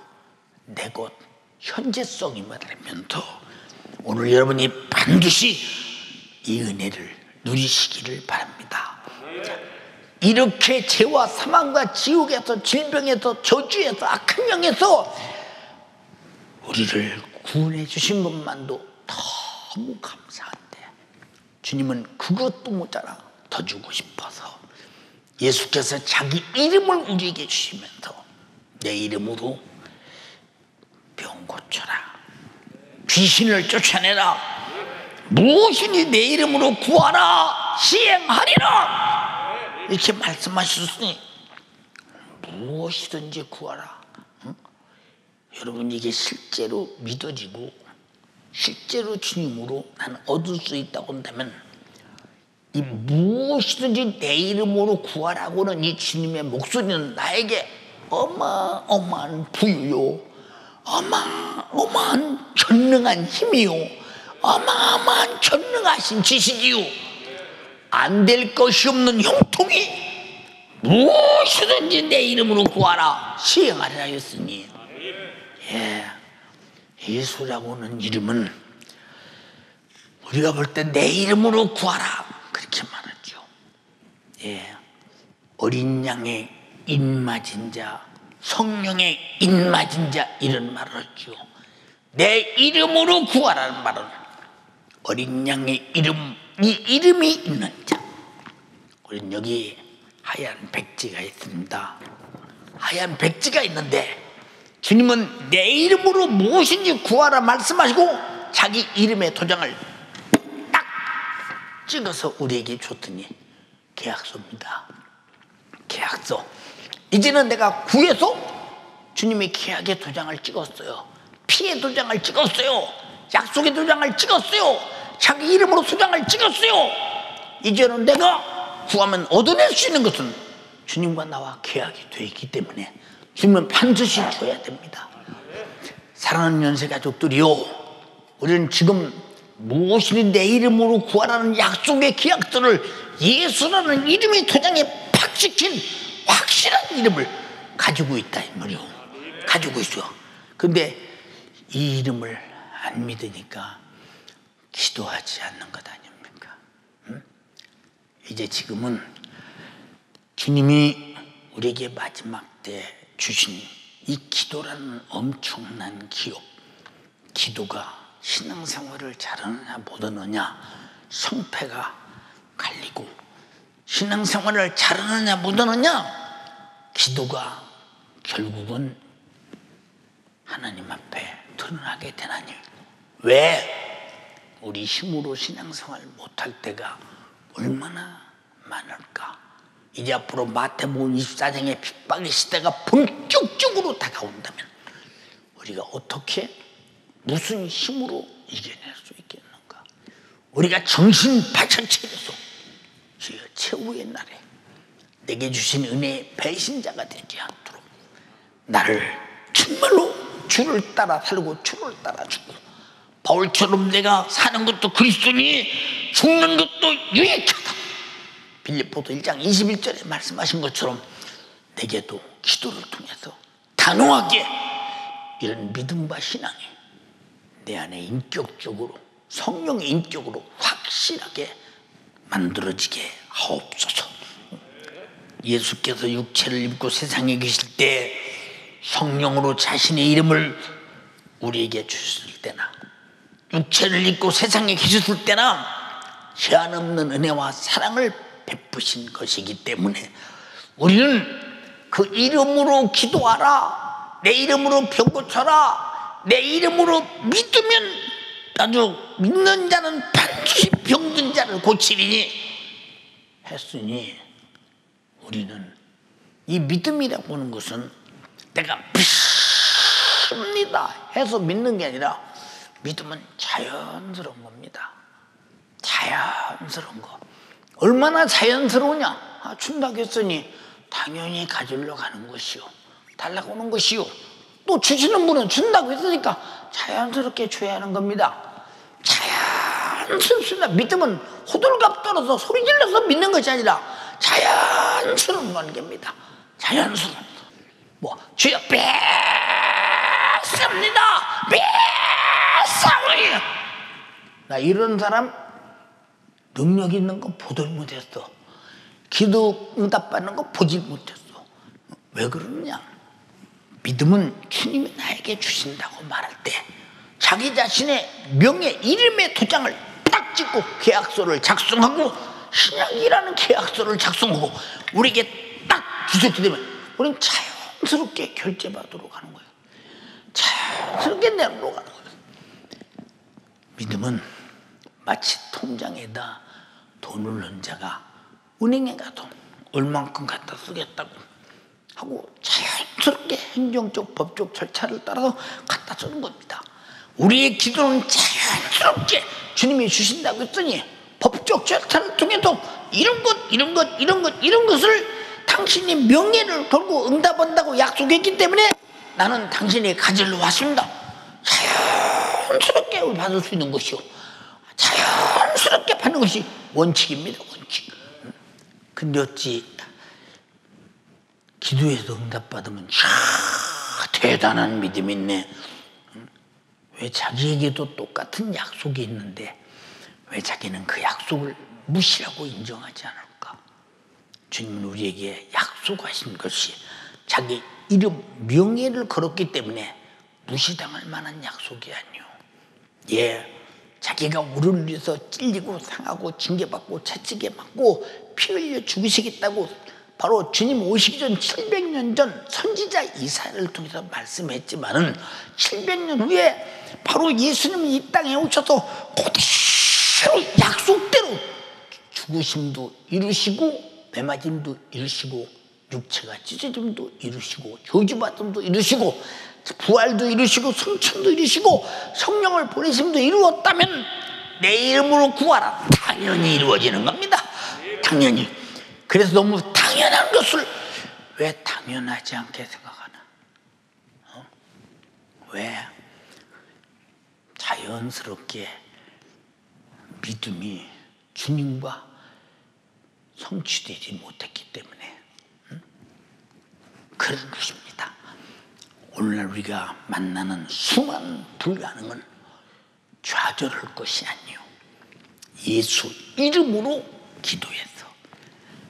내 것 현재성임을 알면서 오늘 여러분이 반드시 이 은혜를 누리시기를 바랍니다. 이렇게 죄와 사망과 지옥에서 질병에서 저주에서 악한 영에서 우리를 구원해 주신 것만도 너무 감사한데 주님은 그것도 모자라 더 주고 싶어서 예수께서 자기 이름을 우리에게 주시면서 내 이름으로 병 고쳐라, 귀신을 쫓아내라, 무엇이니 내 이름으로 구하라, 시행하리라 이렇게 말씀하셨으니 무엇이든지 구하라. 응? 여러분 이게 실제로 믿어지고 실제로 주님으로 나는 얻을 수 있다고 한다면 이 무엇이든지 내 이름으로 구하라고는 이 주님의 목소리는 나에게 어마어마한 부유요, 어마어마한 전능한 힘이요, 어마어마한 전능하신 지식이요, 안 될 것이 없는 형통이 무엇이든지 내 이름으로 구하라 시행하리라 했으니 예수라고는 이름은 우리가 볼 때 내 이름으로 구하라 그렇게 말하죠. 어린 양의 입맞은 자, 성령의 입맞은 자 이런 말을 하죠. 내 이름으로 구하라는 말은 어린 양의 이름, 이 이름이 있는 자. 우리는 여기 하얀 백지가 있습니다. 하얀 백지가 있는데 주님은 내 이름으로 무엇인지 구하라 말씀하시고 자기 이름의 도장을 딱 찍어서 우리에게 줬더니 계약서입니다. 계약서. 이제는 내가 구해서 주님의 계약의 도장을 찍었어요. 피의 도장을 찍었어요. 약속의 도장을 찍었어요. 자기 이름으로 도장을 찍었어요. 이제는 내가 구하면 얻어낼 수 있는 것은 주님과 나와 계약이 되어 있기 때문에 주님은 반드시 줘야 됩니다. 사랑하는 연세 가족들이요, 우리는 지금 무엇이니 내 이름으로 구하라는 약속의 계약서를 예수라는 이름의 도장에 팍 찍힌 확실한 이름을 가지고 있다 이 말이요. 가지고 있어. 근데 이 이름을 안 믿으니까 기도하지 않는 것 아닙니까? 응? 이제 지금은 주님이 우리에게 마지막 때 주신 이 기도라는 엄청난 기업, 기도가 신앙생활을 잘하느냐 못하느냐 성패가 갈리고, 신앙생활을 잘하느냐 못하느냐 기도가 결국은 하나님 앞에 드러나게 되나니, 왜 우리 힘으로 신앙생활 못할 때가 얼마나 많을까? 이제 앞으로 마태복음 24장의 핍박의 시대가 본격적으로 다가온다면 우리가 어떻게 무슨 힘으로 이겨낼 수 있겠는가? 우리가 정신 바쳐 차려서 주여 최후의 날에 내게 주신 은혜의 배신자가 되지 않도록 나를 정말로 주를 따라 살고 주를 따라 죽고, 바울처럼 내가 사는 것도 그리스도니 죽는 것도 유익하다. 빌립보서 1장 21절에 말씀하신 것처럼 내게도 기도를 통해서 단호하게 이런 믿음과 신앙이 내 안에 인격적으로, 성령의 인격으로 확실하게 만들어지게 하옵소서. 예수께서 육체를 입고 세상에 계실 때 성령으로 자신의 이름을 우리에게 주셨을 때나, 육체를 입고 세상에 계셨을 때나 제한 없는 은혜와 사랑을 베푸신 것이기 때문에 우리는 그 이름으로 기도하라, 내 이름으로 병 고쳐라, 내 이름으로 믿으면 아주 믿는 자는 반드시 병든 자를 고치리니 했으니, 우리는 이 믿음이라고 하는 것은 내가 믿습니다 해서 믿는 게 아니라, 믿음은 자연스러운 겁니다. 자연스러운 거. 얼마나 자연스러우냐. 준다고 했으니 당연히 가지러 가는 것이요, 달라고 오는 것이요, 또 주시는 분은 준다고 했으니까 자연스럽게 줘야 하는 겁니다. 자연스럽습니다. 믿음은 호들갑 떨어서 소리 질러서 믿는 것이 아니라 자연스러운 관계입니다. 자연스러운. 주여 뵙습니다. 뵙사오니. 나 이런 사람 능력 있는 거 보들 못했어. 기도 응답받는 거 보질 못했어. 왜 그러느냐? 믿음은 주님이 나에게 주신다고 말할 때 자기 자신의 명예, 이름의 도장을 딱 찍고 계약서를 작성하고, 신약이라는 계약서를 작성하고 우리에게 딱 주셨기 때문에 우리는 자연스럽게 결제받으러 가는 거예요. 자연스럽게 내놓으러 가는 거예요. 믿음은 마치 통장에다 돈을 넣은 자가 은행에 가도 얼만큼 갖다 쓰겠다고 하고 자연스럽게 행정적, 법적 절차를 따라서 갖다 쓰는 겁니다. 우리의 기도는 자연스럽게 주님이 주신다고 했더니 법적 절차를 통해서 이런 것을 당신이 명예를 걸고 응답한다고 약속했기 때문에 나는 당신이 가지러 왔습니다. 자연스럽게 받을 수 있는 것이요, 자연스럽게 받는 것이 원칙입니다. 원칙. 근데 어찌 기도에서 응답받으면 대단한 믿음이 있네. 왜 자기에게도 똑같은 약속이 있는데 왜 자기는 그 약속을 무시하고 인정하지 않을까? 주님은 우리에게 약속하신 것이 자기 이름, 명예를 걸었기 때문에 무시당할 만한 약속이 아니요. 자기가 우리를 위해서 찔리고 상하고 징계받고 채찍에 맞고 피 흘려 죽으시겠다고 바로 주님 오시기 전 700년 전 선지자 이사야를 통해서 말씀했지만은 700년 후에 바로 예수님이 이 땅에 오셔서 그대로 약속대로 죽으심도 이루시고 매맞음도 이루시고 육체가 찢어짐도 이루시고 저주받음도 이루시고 부활도 이루시고 성천도 이루시고 성령을 보내심도 이루었다면 내 이름으로 구하라. 당연히 이루어지는 겁니다. 당연히. 그래서 너무 당연한 것을 왜 당연하지 않게 생각하나? 왜? 자연스럽게 믿음이 주님과 성취되지 못했기 때문에 그런 것입니다. 오늘날 우리가 만나는 수많은 불가능은 좌절할 것이 아니요, 예수 이름으로 기도해서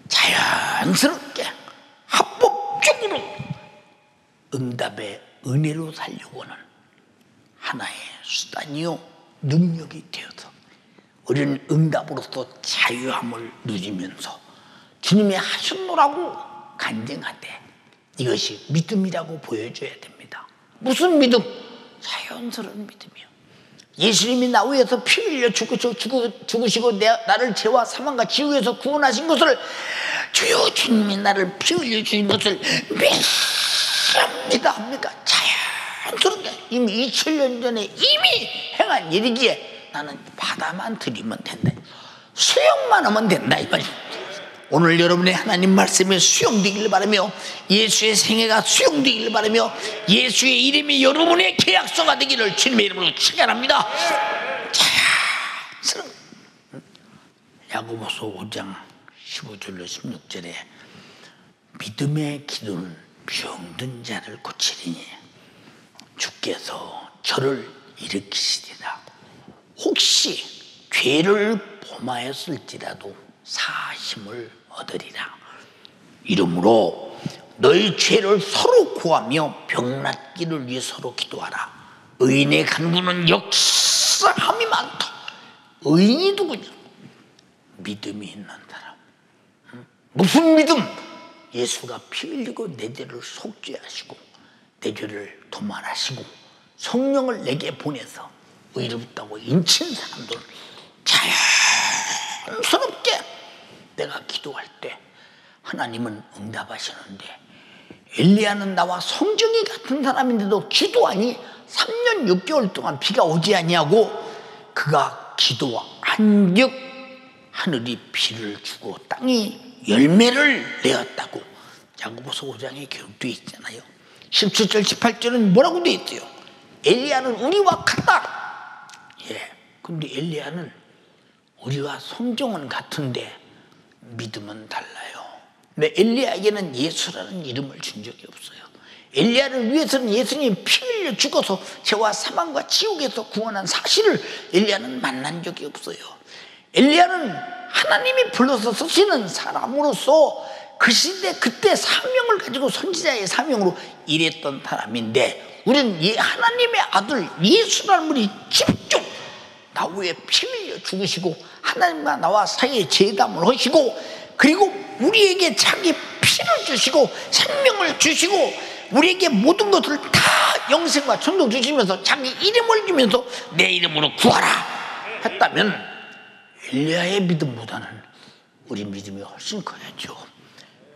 자연스럽게 합법적으로 응답의 은혜로 살려고 하는 하나의 수단이요 능력이 되어서 우리는 응답으로서 자유함을 누리면서 주님이 하셨노라고 간증하되 이것이 믿음이라고 보여줘야 됩니다. 무슨 믿음? 자연스러운 믿음이요. 예수님이 나 위해서 피 흘려 죽으시고 나를 죄와 사망과 지옥에서 구원하신 것을, 주여 주님이 나를 피 흘려 주신 것을 믿습니다 합니까? 자연스럽게 이미 2000년 전에 이미 행한 일이기에 나는 받아만 드리면 된다, 수용만 하면 된다 이 말이죠. 오늘 여러분의 하나님 말씀에 수용되기를 바라며 예수의 생애가 수용되기를 바라며 예수의 이름이 여러분의 계약서가 되기를 주님의 이름으로 축원합니다. 자연스러운 야고보서 5장 15절로 16절에 믿음의 기도는 병든 자를 고치리니 주께서 저를 일으키시리라. 혹시 죄를 범하였을지라도 사심을 얻으리라. 이러므로 너희 죄를 서로 구하며 병낫기를 위해 서로 기도하라. 의인의 간구는 역사함이 많다. 의인이 누구냐? 믿음이 있는 사람. 무슨 믿음? 예수가 피 흘리고 내 죄를 속죄하시고 내 죄를 도말하시고 성령을 내게 보내서 의롭다고 인친 사람들, 자연스럽게 내가 기도할 때 하나님은 응답하시는데, 엘리야는 나와 성정이 같은 사람인데도 기도하니 3년 6개월 동안 비가 오지 아니하고 그가 기도한즉 하늘이 비를 주고 땅이 열매를 내었다고 야고보서 5장에 기록되어 있잖아요. 17절 18절은 뭐라고 되어 있어요? 엘리야는 우리와 같다. 예, 근데 엘리야는 우리와 성정은 같은데 믿음은 달라요. 근데 엘리야에게는 예수라는 이름을 준 적이 없어요. 엘리야를 위해서는 예수님이 피 흘려 죽어서 죄와 사망과 지옥에서 구원한 사실을 엘리야는 만난 적이 없어요. 엘리야는 하나님이 불러서 쓰시는 사람으로서 그 시대 그때 사명을 가지고 선지자의 사명으로 일했던 사람인데, 우리는 이 하나님의 아들 예수라는 분이 직접 나 위에 피 흘려 죽으시고 하나님과 나와 사이에 제담을 하시고, 그리고 우리에게 자기 피를 주시고 생명을 주시고 우리에게 모든 것을 다 영생과 천국 주시면서 자기 이름을 주면서 내 이름으로 구하라 했다면 엘리야의 믿음보다는 우리 믿음이 훨씬 커야죠.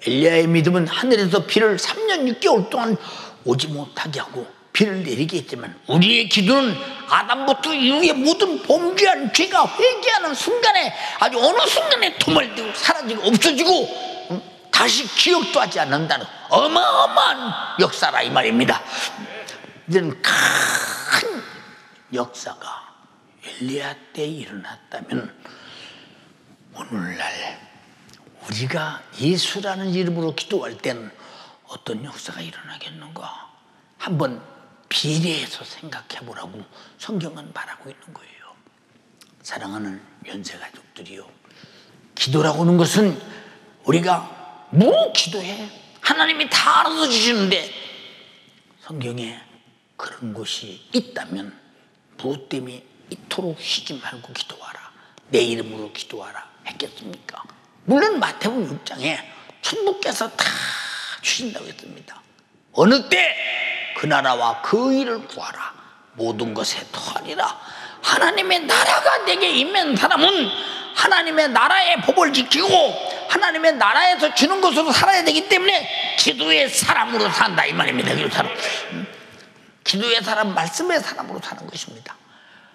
엘리야의 믿음은 하늘에서 비를 3년 6개월 동안 오지 못하게 하고 비를 내리게 했지만, 우리의 기도는 아담부터 이후의 모든 범죄한 죄가 회개하는 순간에, 아주 어느 순간에 도말되고 사라지고 없어지고 다시 기억도 하지 않는다는 어마어마한 역사라 이 말입니다. 이런 큰 역사가 엘리야 때 일어났다면 오늘날 우리가 예수라는 이름으로 기도할 때는 어떤 역사가 일어나겠는가? 한번 비례해서 생각해 보라고 성경은 말하고 있는 거예요. 사랑하는 연세가족들이요, 기도라고 하는 것은 우리가 뭐 기도해? 하나님이 다 알아서 주시는데, 성경에 그런 것이 있다면 무엇 때문에 이토록 쉬지 말고 기도하라, 내 이름으로 기도하라 했겠습니까? 물론 마태복음 6장에 천부께서 다 주신다고 했습니다. 어느 때 그 나라와 그 일을 구하라, 모든 것에 더하리라. 하나님의 나라가 내게 임한 사람은 하나님의 나라의 법을 지키고 하나님의 나라에서 주는 것으로 살아야 되기 때문에 기도의 사람으로 산다 이 말입니다. 기도의 사람, 말씀의 사람으로 사는 것입니다.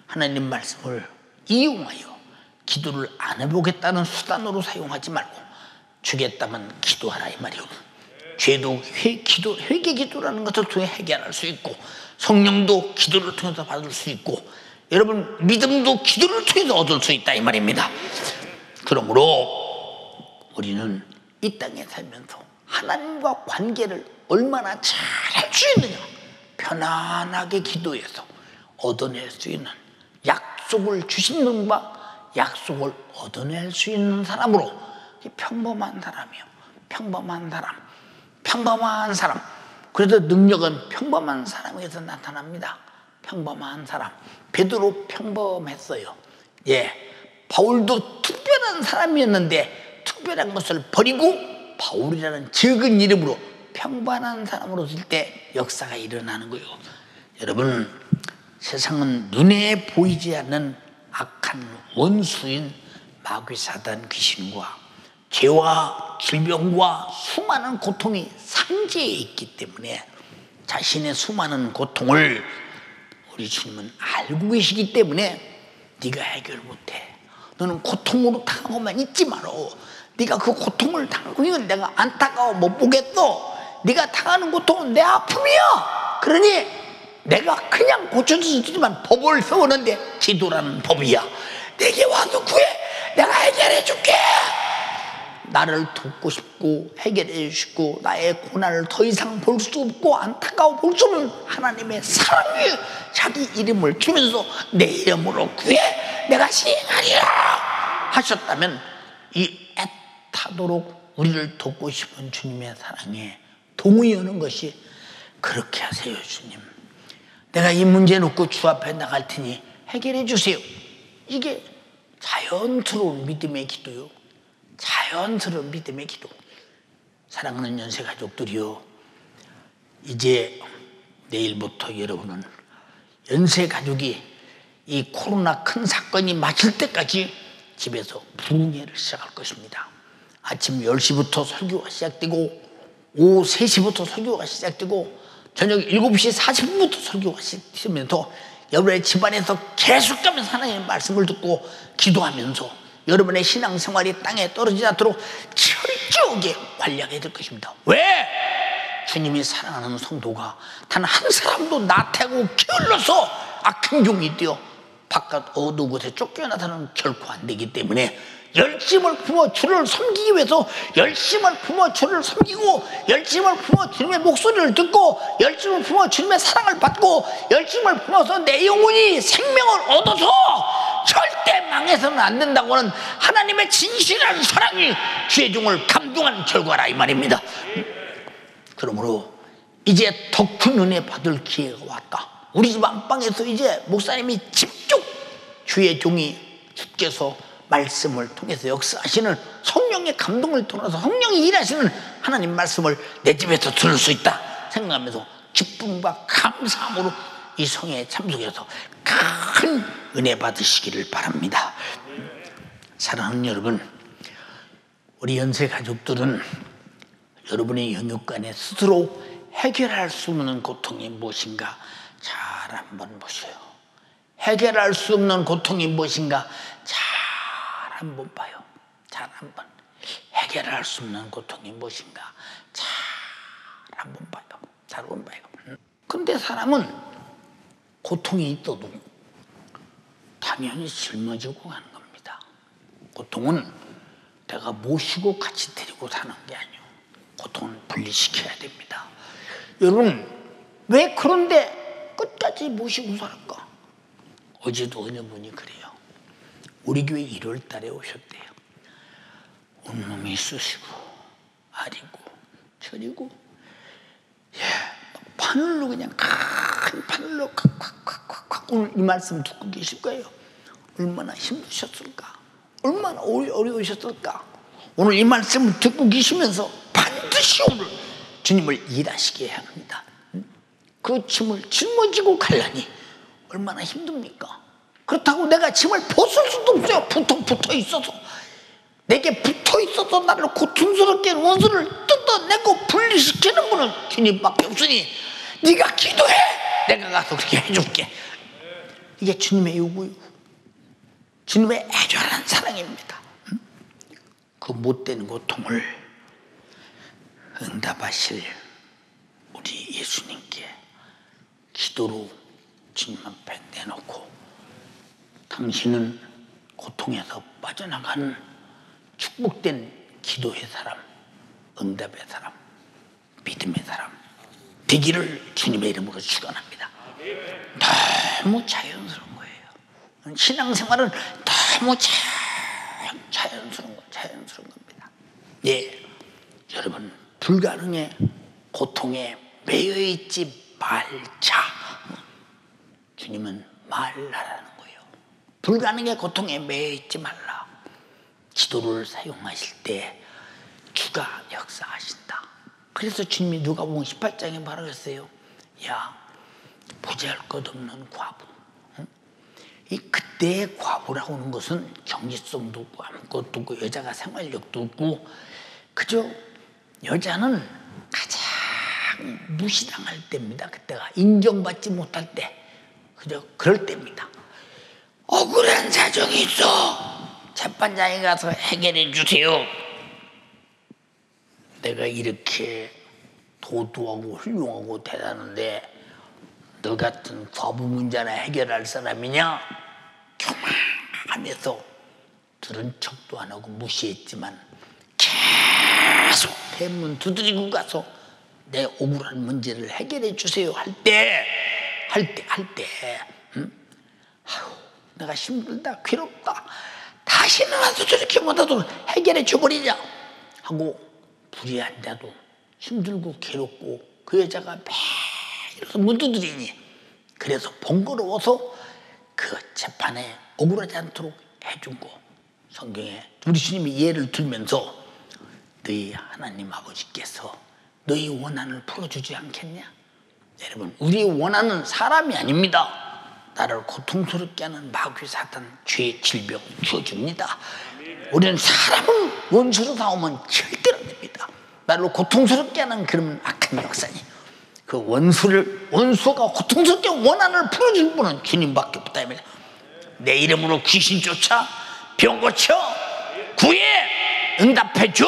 하나님 말씀을 이용하여 기도를 안 해보겠다는 수단으로 사용하지 말고 주겠다면 기도하라 이 말이요. 죄도 회개 기도라는 것을 통해 해결할 수 있고, 성령도 기도를 통해서 받을 수 있고, 여러분 믿음도 기도를 통해서 얻을 수 있다 이 말입니다. 그러므로 우리는 이 땅에 살면서 하나님과 관계를 얼마나 잘 할 수 있느냐, 편안하게 기도해서 얻어낼 수 있는, 약속을 주신 분과 약속을 얻어낼 수 있는 사람으로, 평범한 사람이요, 평범한 사람. 그래도 능력은 평범한 사람에게서 나타납니다. 평범한 사람. 베드로 평범했어요. 예, 바울도 특별한 사람이었는데 특별한 것을 버리고 바울이라는 적은 이름으로 평범한 사람으로 쓸 때 역사가 일어나는 거예요. 여러분, 세상은 눈에 보이지 않는 악한 원수인 마귀 사단 귀신과 죄와 질병과 수많은 고통이 상재해 있기 때문에 자신의 수많은 고통을 우리 주님은 알고 계시기 때문에 네가 해결 못해, 너는 고통으로 당하고만 있지 말어, 네가 그 고통을 당하고 이건 내가 안타까워 못 보겠어. 네가 당하는 고통은 내 아픔이야. 그러니 내가 그냥 고쳐주지만 법을 세우는데 기도라는 법이야. 내게 와서 구해. 내가 해결해 줄게. 나를 돕고 싶고 해결해 주시고 나의 고난을 더 이상 볼 수 없고 안타까워 볼 수 없는 하나님의 사랑이 자기 이름을 주면서 내 이름으로 구해 내가 시행하리라 하셨다면 이 애타도록 우리를 돕고 싶은 주님의 사랑에 동의하는 것이 그렇게 하세요. 주님, 내가 이 문제 놓고 주 앞에 나갈 테니 해결해 주세요. 이게 자연스러운 믿음의 기도요. 자연스러운 믿음의 기도. 사랑하는 연세 가족들이요, 이제 내일부터 여러분은 연세 가족이 이 코로나 큰 사건이 맞을 때까지 집에서 부흥회를 시작할 것입니다. 아침 10시부터 설교가 시작되고 오후 3시부터 설교가 시작되고 저녁 7시 40분부터 설교가 시작되면서 여러분의 집안에서 계속하면서 하나님의 말씀을 듣고 기도하면서 여러분의 신앙생활이 땅에 떨어지지 않도록 철저하게 관리하게 될 것입니다. 왜? 주님이 사랑하는 성도가 단 한 사람도 나태하고 게을러서 악한 종이 되어 바깥 어두운 곳에 쫓겨나서는 결코 안 되기 때문에 열심을 품어 주를 섬기기 위해서 열심을 품어 주를 섬기고 열심을 품어 주님의 목소리를 듣고 열심을 품어 주님의 사랑을 받고 열심을 품어서 내 영혼이 생명을 얻어서 절대 망해서는 안 된다고 하는 하나님의 진실한 사랑이 주의 종을 감동한 결과라 이 말입니다. 그러므로 이제 더 큰 은혜 받을 기회가 왔다. 우리 집 안방에서 이제 목사님이 직접 주의 종이 주께서 말씀을 통해서 역사하시는 성령의 감동을 통해서 성령이 일하시는 하나님 말씀을 내 집에서 들을 수 있다 생각하면서 기쁨과 감사함으로 이 성회에 참석해서 큰 은혜 받으시기를 바랍니다. 사랑하는 여러분, 우리 연세 가족들은 여러분의 영육 안에 스스로 해결할 수 없는 고통이 무엇인가 잘 한번 보세요. 해결할 수 없는 고통이 무엇인가 잘 한번 봐요. 잘 한번. 해결할 수 없는 고통이 무엇인가 잘 한번 봐요. 잘 한번 봐요. 근데 사람은 고통이 있어도 당연히 짊어지고 가는 겁니다. 고통은 내가 모시고 같이 데리고 사는 게 아니에요. 고통은 분리시켜야 됩니다. 여러분, 왜 그런데 끝까지 모시고 살까? 어제도 어느 분이 그래요. 우리 교회 1월 달에 오셨대요. 온몸이 쑤시고 아리고 저리고 바늘로 그냥 큰 바늘로 콱콱콱콱 오늘 이 말씀 듣고 계실 거예요. 얼마나 힘드셨을까? 얼마나 어려우셨을까? 오늘 이 말씀을 듣고 계시면서 반드시 오늘 주님을 일하시게 해야 합니다. 그 짐을 짊어지고 가려니 얼마나 힘듭니까? 그렇다고 내가 짐을 벗을 수도 없어요. 붙어 있어서 내게 붙어 있어서 나를 고통스럽게 원수를 뜯어내고 분리시키는 분은 주님밖에 없으니 네가 기도해. 내가 가서 그렇게 해줄게. 이게 주님의 요구요. 주님의 애절한 사랑입니다. 그 못된 고통을 응답하실 우리 예수님께 기도로 주님 앞에 내놓고 당신은 고통에서 빠져나가는 축복된 기도의 사람, 응답의 사람, 믿음의 사람 되기를 주님의 이름으로 축원합니다. 너무 자연스러운 거예요. 신앙생활은 너무 자연스러운 겁니다. 예, 여러분, 불가능의 고통에 매여 있지 말자. 주님은 말하라는 거예요. 불가능의 고통에 매여 있지 말라. 기도를 사용하실 때 주가 역사하신다. 그래서 주님이 누가복음 18장에 말하셨어요. 야, 보잘것 없는 과부. 이 그때의 과부라고 하는 것은 경제성도 없고 아무것도 없고 여자가 생활력도 없고 그저 여자는 가장 무시당할 때입니다. 그때가 인정받지 못할 때 그저 그럴 때입니다. 억울한 사정이 있어. 재판장에 가서 해결해 주세요. 내가 이렇게 도도하고 훌륭하고 대단한데 너 같은 과부 문제나 해결할 사람이냐? 교만하면서 들은 척도 안 하고 무시했지만 계속 대문 두드리고 가서 내 억울한 문제를 해결해 주세요 할 때 아유, 내가 힘들다 괴롭다 다시는 와서 저렇게 못하도록 해결해 줘버리자 하고 불의한데도 힘들고 괴롭고 그 여자가 매일 문 두드리니 그래서 번거로워서 그 재판에 억울하지 않도록 해준 거 성경에 우리 주님이 예를 들면서 너희 하나님 아버지께서 너희 원한을 풀어주지 않겠냐? 여러분 우리의 원한은 사람이 아닙니다. 나를 고통스럽게 하는 마귀 사탄 죄 질병 주어줍니다. 우리는 사람을 원수로 싸우면 절대로 안 됩니다. 나를 고통스럽게 하는 그런 악한 역사니 그 원수가 고통스럽게 원한을 풀어줄 분은 주님밖에 없다. 내 이름으로 귀신 쫓아 병 고쳐 구해 응답해 줘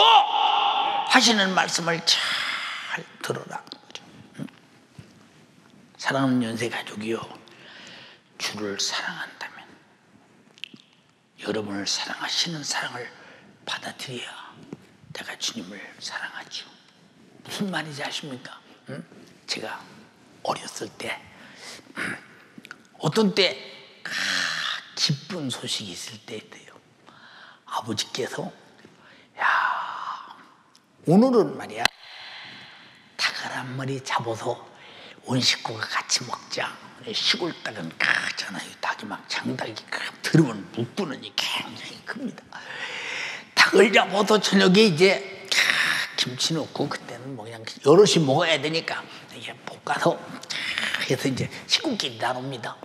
하시는 말씀을 잘 들어라. 사랑하는 연세 가족이요, 주를 사랑한다면 여러분을 사랑하시는 사랑을 받아들여야 내가 주님을 사랑하죠. 무슨 말인지 아십니까? 제가 어렸을 때 어떤 때 기쁜 소식이 있을 때예요. 아버지께서 야 오늘은 말이야 닭을 한 마리 잡아서 온 식구가 같이 먹자. 시골 닭은 크잖아요. 닭이 막 장닭이 들으면 묵구는이 굉장히 큽니다. 닭을 잡아서 저녁에 이제 김치 넣고 그때는 뭐 그냥 여럿이 먹어야 되니까 이게 볶아서 해서 이제 식구끼리 나눕니다.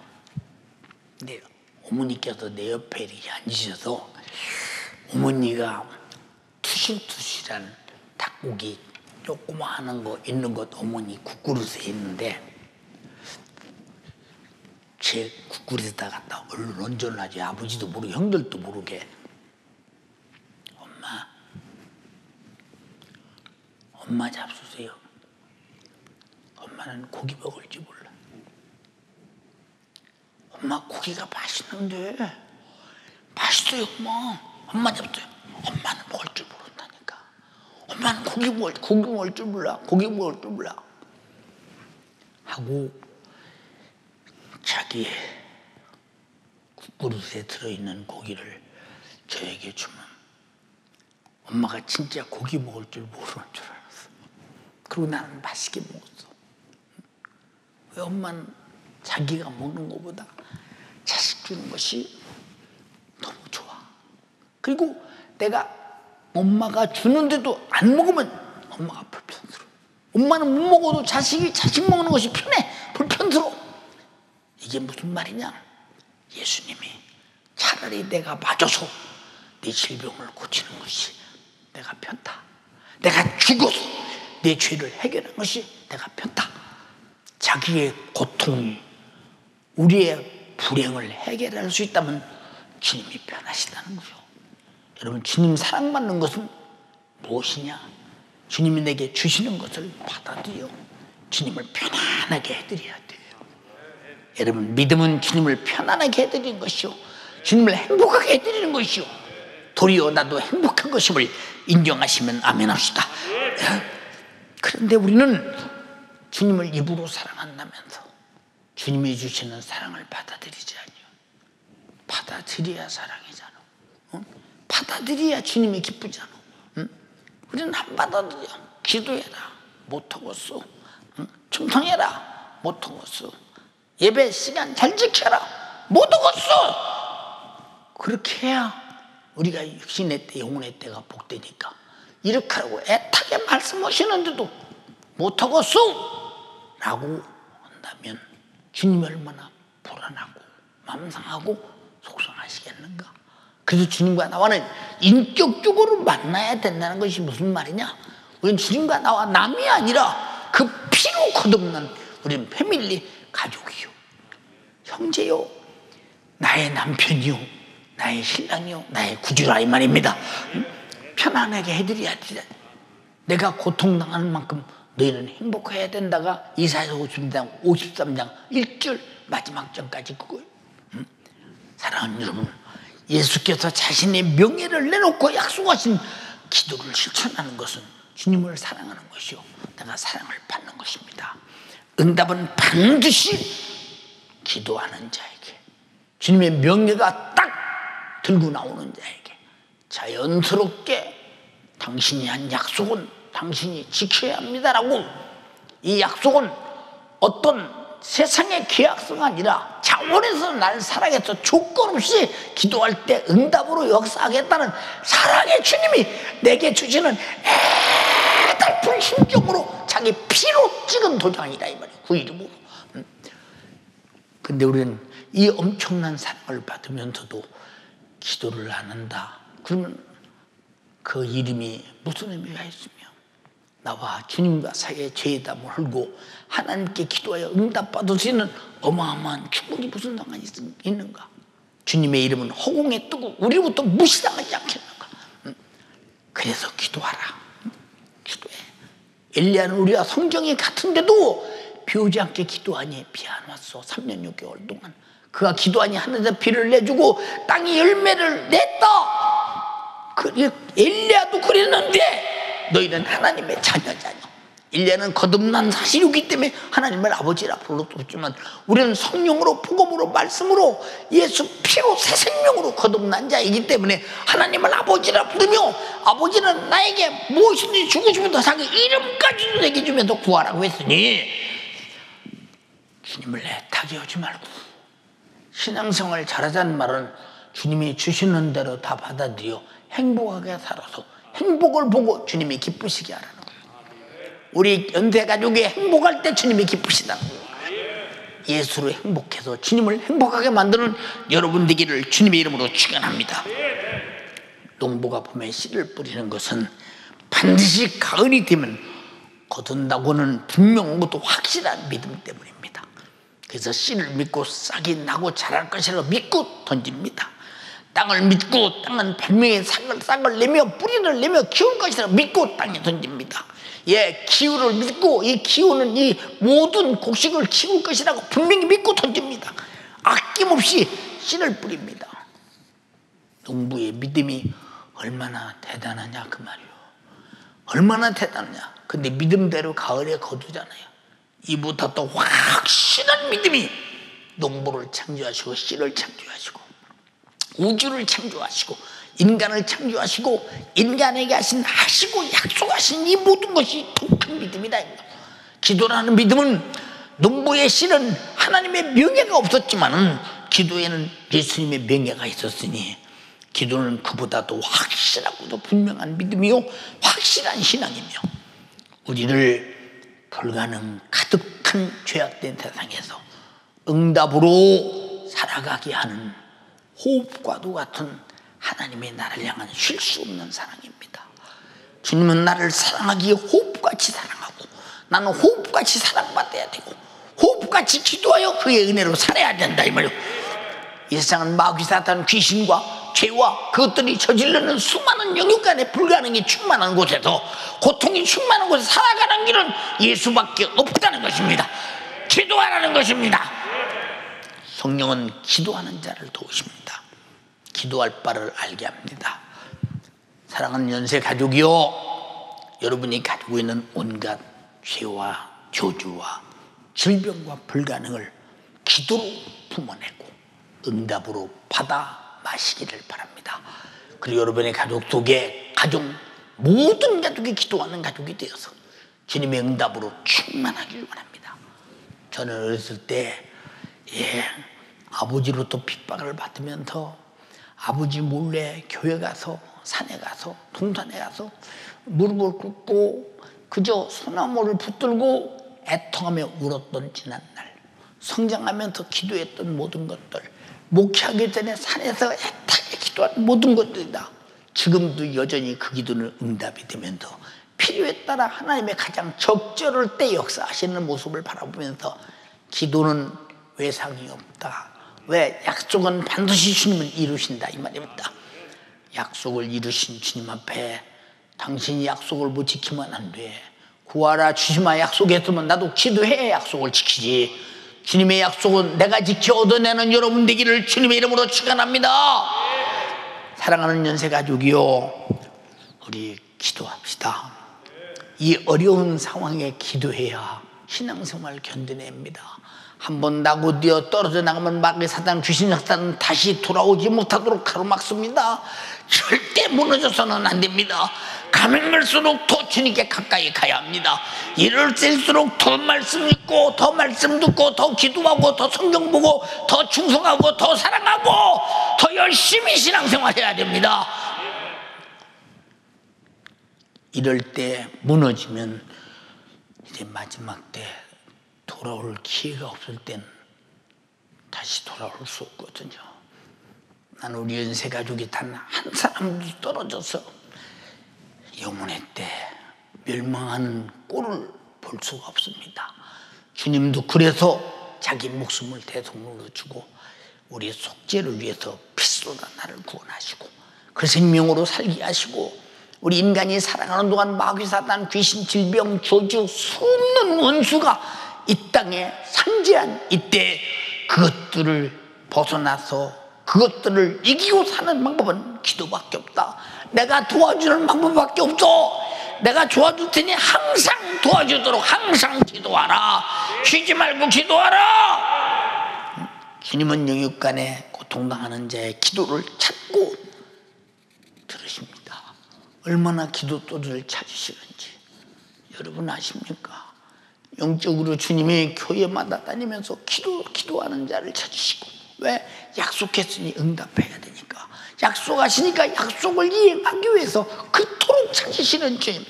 근데 어머니께서 내 옆에 이렇게 앉으셔서 어머니가 투실투실한 닭고기 조그마한 거 있는 것 어머니 국그릇에 있는데 제 국그릇에다 갖다 얼른 얹어놔지 아버지도 모르게 형들도 모르게 엄마 잡수세요. 엄마는 고기 먹을지 몰라. 엄마 고기가 맛있는데 맛있어요 엄마 잡수세요. 엄마는 먹을 줄 모른다니까. 엄마는 고기 먹을 줄 몰라. 고기 먹을 줄 몰라 하고 자기의 국그릇에 들어있는 고기를 저에게 주면 엄마가 진짜 고기 먹을 줄 모르는 줄 알았어. 그리고 나는 맛있게 먹었어. 왜 엄마는 자기가 먹는 것보다 자식 주는 것이 너무 좋아. 그리고 내가 엄마가 주는데도 안 먹으면 엄마가 불편스러워. 엄마는 못 먹어도 자식이 자식 먹는 것이 편해. 불편스러워. 이게 무슨 말이냐? 예수님이 차라리 내가 맞아서 네 질병을 고치는 것이 내가 편다. 내가 죽어서 내 죄를 해결한 것이 내가 편다. 자기의 고통, 우리의 불행을 해결할 수 있다면 주님이 편하시다는 거죠. 여러분 주님 사랑받는 것은 무엇이냐? 주님이 내게 주시는 것을 받아들여 주님을 편안하게 해드려야 돼요. 여러분 믿음은 주님을 편안하게 해드리는 것이요 주님을 행복하게 해드리는 것이요 도리어 나도 행복한 것임을 인정하시면 아멘 합시다. 그런데 우리는 주님을 입으로 사랑한다면서 주님이 주시는 사랑을 받아들이지 않요. 받아들여야 사랑이잖아. 받아들여야 주님이 기쁘잖아. 우리는 안 받아들여. 기도해라 못하겠어. 충성해라 못하겠어. 예배 시간 잘 지켜라 못하겠어. 그렇게 해야 우리가 육신의 때 영혼의 때가 복되니까. 이렇게 하라고 애타게 말씀하시는데도 못하겠어 라고 한다면 주님이 얼마나 불안하고 맘상하고 속상하시겠는가. 그래서 주님과 나와는 인격적으로 만나야 된다는 것이 무슨 말이냐? 우리는 주님과 나와 남이 아니라 그 피로 거듭난 우리는 패밀리 가족이요 형제요 나의 남편이요 나의 신랑이요 나의 구주라 이 말입니다. 편안하게 해드려야 돼. 내가 고통당하는 만큼 너희는 행복해야 된다가 이사야서 53장 1절 마지막 절까지 그거예요. 사랑하는 여러분, 예수께서 자신의 명예를 내놓고 약속하신 기도를 실천하는 것은 주님을 사랑하는 것이요, 내가 사랑을 받는 것입니다. 응답은 반드시 기도하는 자에게, 주님의 명예가 딱 들고 나오는 자에게 자연스럽게 당신이 한 약속은 당신이 지켜야 합니다라고, 이 약속은 어떤 세상의 계약서가 아니라 자원에서 날 사랑해서 조건 없이 기도할 때 응답으로 역사하겠다는 사랑의 주님이 내게 주시는 애달픈 심정으로 자기 피로 찍은 도장이다 이 말이에요. 그 이름으로. 근데 우리는 이 엄청난 사랑을 받으면서도 기도를 안 한다. 그러면 그 이름이 무슨 의미가 있으며, 나와 주님과 사이에 죄담을 헐고 하나님께 기도하여 응답받으시는 어마어마한 축복이 무슨 상관이 있는가? 주님의 이름은 허공에 뜨고 우리로부터 무시당하지 않겠는가? 그래서 기도하라. 기도해. 엘리야는 우리와 성정이 같은데도 비 오지 않게 기도하니 비 안 왔어. 3년 6개월 동안 그가 기도하니 하늘에서 비를 내주고 땅이 열매를 냈다. 엘리야도 그랬는데 너희는 하나님의 자녀. 엘리야는 거듭난 사실이기 때문에 하나님을 아버지라 불렀지만 우리는 성령으로, 복음으로, 말씀으로, 예수 피로 새 생명으로 거듭난 자이기 때문에 하나님을 아버지라 부르며, 아버지는 나에게 무엇이든지 주고 싶은 더 자기 이름까지도 내게 주면서 구하라고 했으니 주님을 애타게 하지 말고, 신앙생활 잘하자는 말은 주님이 주시는 대로 다 받아들여 행복하게 살아서 행복을 보고 주님이 기쁘시게 하라는 거예요. 우리 연대가족이 행복할 때 주님이 기쁘시다는 거예요. 예수로 행복해서 주님을 행복하게 만드는 여러분 되기를 주님의 이름으로 축원합니다. 농부가 봄에 씨를 뿌리는 것은 반드시 가을이 되면 거둔다고는 분명한 것도 확실한 믿음 때문입니다. 그래서 씨를 믿고 싹이 나고 자랄 것이라고 믿고 던집니다. 땅을 믿고 땅은 분명히 싹을 내며 뿌리를 내며 키울 것이라고 믿고 땅에 던집니다. 기후를 믿고 이 기후는 이 모든 곡식을 키울 것이라고 분명히 믿고 던집니다. 아낌없이 씨를 뿌립니다. 농부의 믿음이 얼마나 대단하냐 그 말이요. 얼마나 대단하냐. 근데 믿음대로 가을에 거두잖아요. 이보다 더 확실한 믿음이 농부를 창조하시고 씨를 창조하시고 우주를 창조하시고 인간을 창조하시고 인간에게 하시고 약속하신 이 모든 것이 더 큰 믿음이다. 기도라는 믿음은, 농부의 씨는 하나님의 명예가 없었지만은 기도에는 예수님의 명예가 있었으니 기도는 그보다 더 확실하고 더 분명한 믿음이요 확실한 신앙이며, 우리를 불가능 가득한 죄악된 세상에서 응답으로 살아가게 하는 호흡과도 같은 하나님의 나를 향한 쉴 수 없는 사랑입니다. 주님은 나를 사랑하기에 호흡같이 사랑하고 나는 호흡같이 사랑받아야 되고 호흡같이 기도하여 그의 은혜로 살아야 된다 이 말이에요. 이 세상은 마귀, 사탄, 귀신과 죄와 그것들이 저지르는 수많은 영역간의 불가능이 충만한 곳에서, 고통이 충만한 곳에서 살아가는 길은 예수밖에 없다는 것입니다. 기도하라는 것입니다. 성령은 기도하는 자를 도우십니다. 기도할 바를 알게 합니다. 사랑하는 연세 가족이요, 여러분이 가지고 있는 온갖 죄와 저주와 질병과 불가능을 기도로 품어내고 응답으로 받아 마시기를 바랍니다. 그리고 여러분의 가족 속에 모든 가족이 기도하는 가족이 되어서 주님의 응답으로 충만하길 원합니다. 저는 어렸을 때 아버지로부터 핍박을 받으면서 아버지 몰래 교회 가서 산에 가서 동산에 가서 무릎을 꿇고 그저 소나무를 붙들고 애통하며 울었던 지난날, 성장하면서 기도했던 모든 것들, 목회하기 전에 산에서 애타게 기도한 모든 것들이다. 지금도 여전히 그 기도는 응답이 되면서 필요에 따라 하나님의 가장 적절할 때 역사하시는 모습을 바라보면서 기도는 외상이 없다. 왜? 약속은 반드시 주님은 이루신다 이 말입니다. 약속을 이루신 주님 앞에 당신이 약속을 못 지키면 안 돼. 구하라 주시마 약속했으면 나도 기도해 약속을 지키지. 주님의 약속은 내가 지켜 얻어내는 여러분 되기를 주님의 이름으로 축원합니다. 사랑하는 연세가족이요, 우리 기도합시다. 이 어려운 상황에 기도해야 신앙생활 견뎌냅니다. 한번 낙오되어 떨어져 나가면 마귀 사단 귀신 역사는 다시 돌아오지 못하도록 가로막습니다. 절대 무너져서는 안 됩니다. 가면 갈수록 더 주님께 가까이 가야 합니다. 이럴 때일수록 더 말씀 읽고 더 말씀 듣고 더 기도하고 더 성경 보고 더 충성하고 더 사랑하고 더 열심히 신앙생활 해야 됩니다. 이럴 때 무너지면 이제 마지막 때 돌아올 기회가 없을 땐 다시 돌아올 수 없거든요. 나는 우리 연세가족이 단 한 사람도 떨어져서 영혼의 때 멸망하는 꼴을 볼 수가 없습니다. 주님도 그래서 자기 목숨을 대속물로 주고 우리의 속죄를 위해서 피쏟아 나를 구원하시고 그 생명으로 살게 하시고 우리 인간이 살아가는 동안 마귀 사단 귀신 질병 저주 수없는 원수가 이 땅에 산재한 이때 그것들을 벗어나서 그것들을 이기고 사는 방법은 기도밖에 없다. 내가 도와주는 방법밖에 없어. 내가 도와줄 테니 항상 도와주도록 항상 기도하라. 쉬지 말고 기도하라. 주님은 영육간에 고통당하는 자의 기도를 찾고 들으십니다. 얼마나 기도도를 찾으시는지 여러분 아십니까? 영적으로 주님이 교회마다 다니면서 기도하는 자를 찾으시고, 왜? 약속했으니 응답해야 되니까. 약속하시니까 약속을 이행하기 위해서 그토록 찾으시는 주님.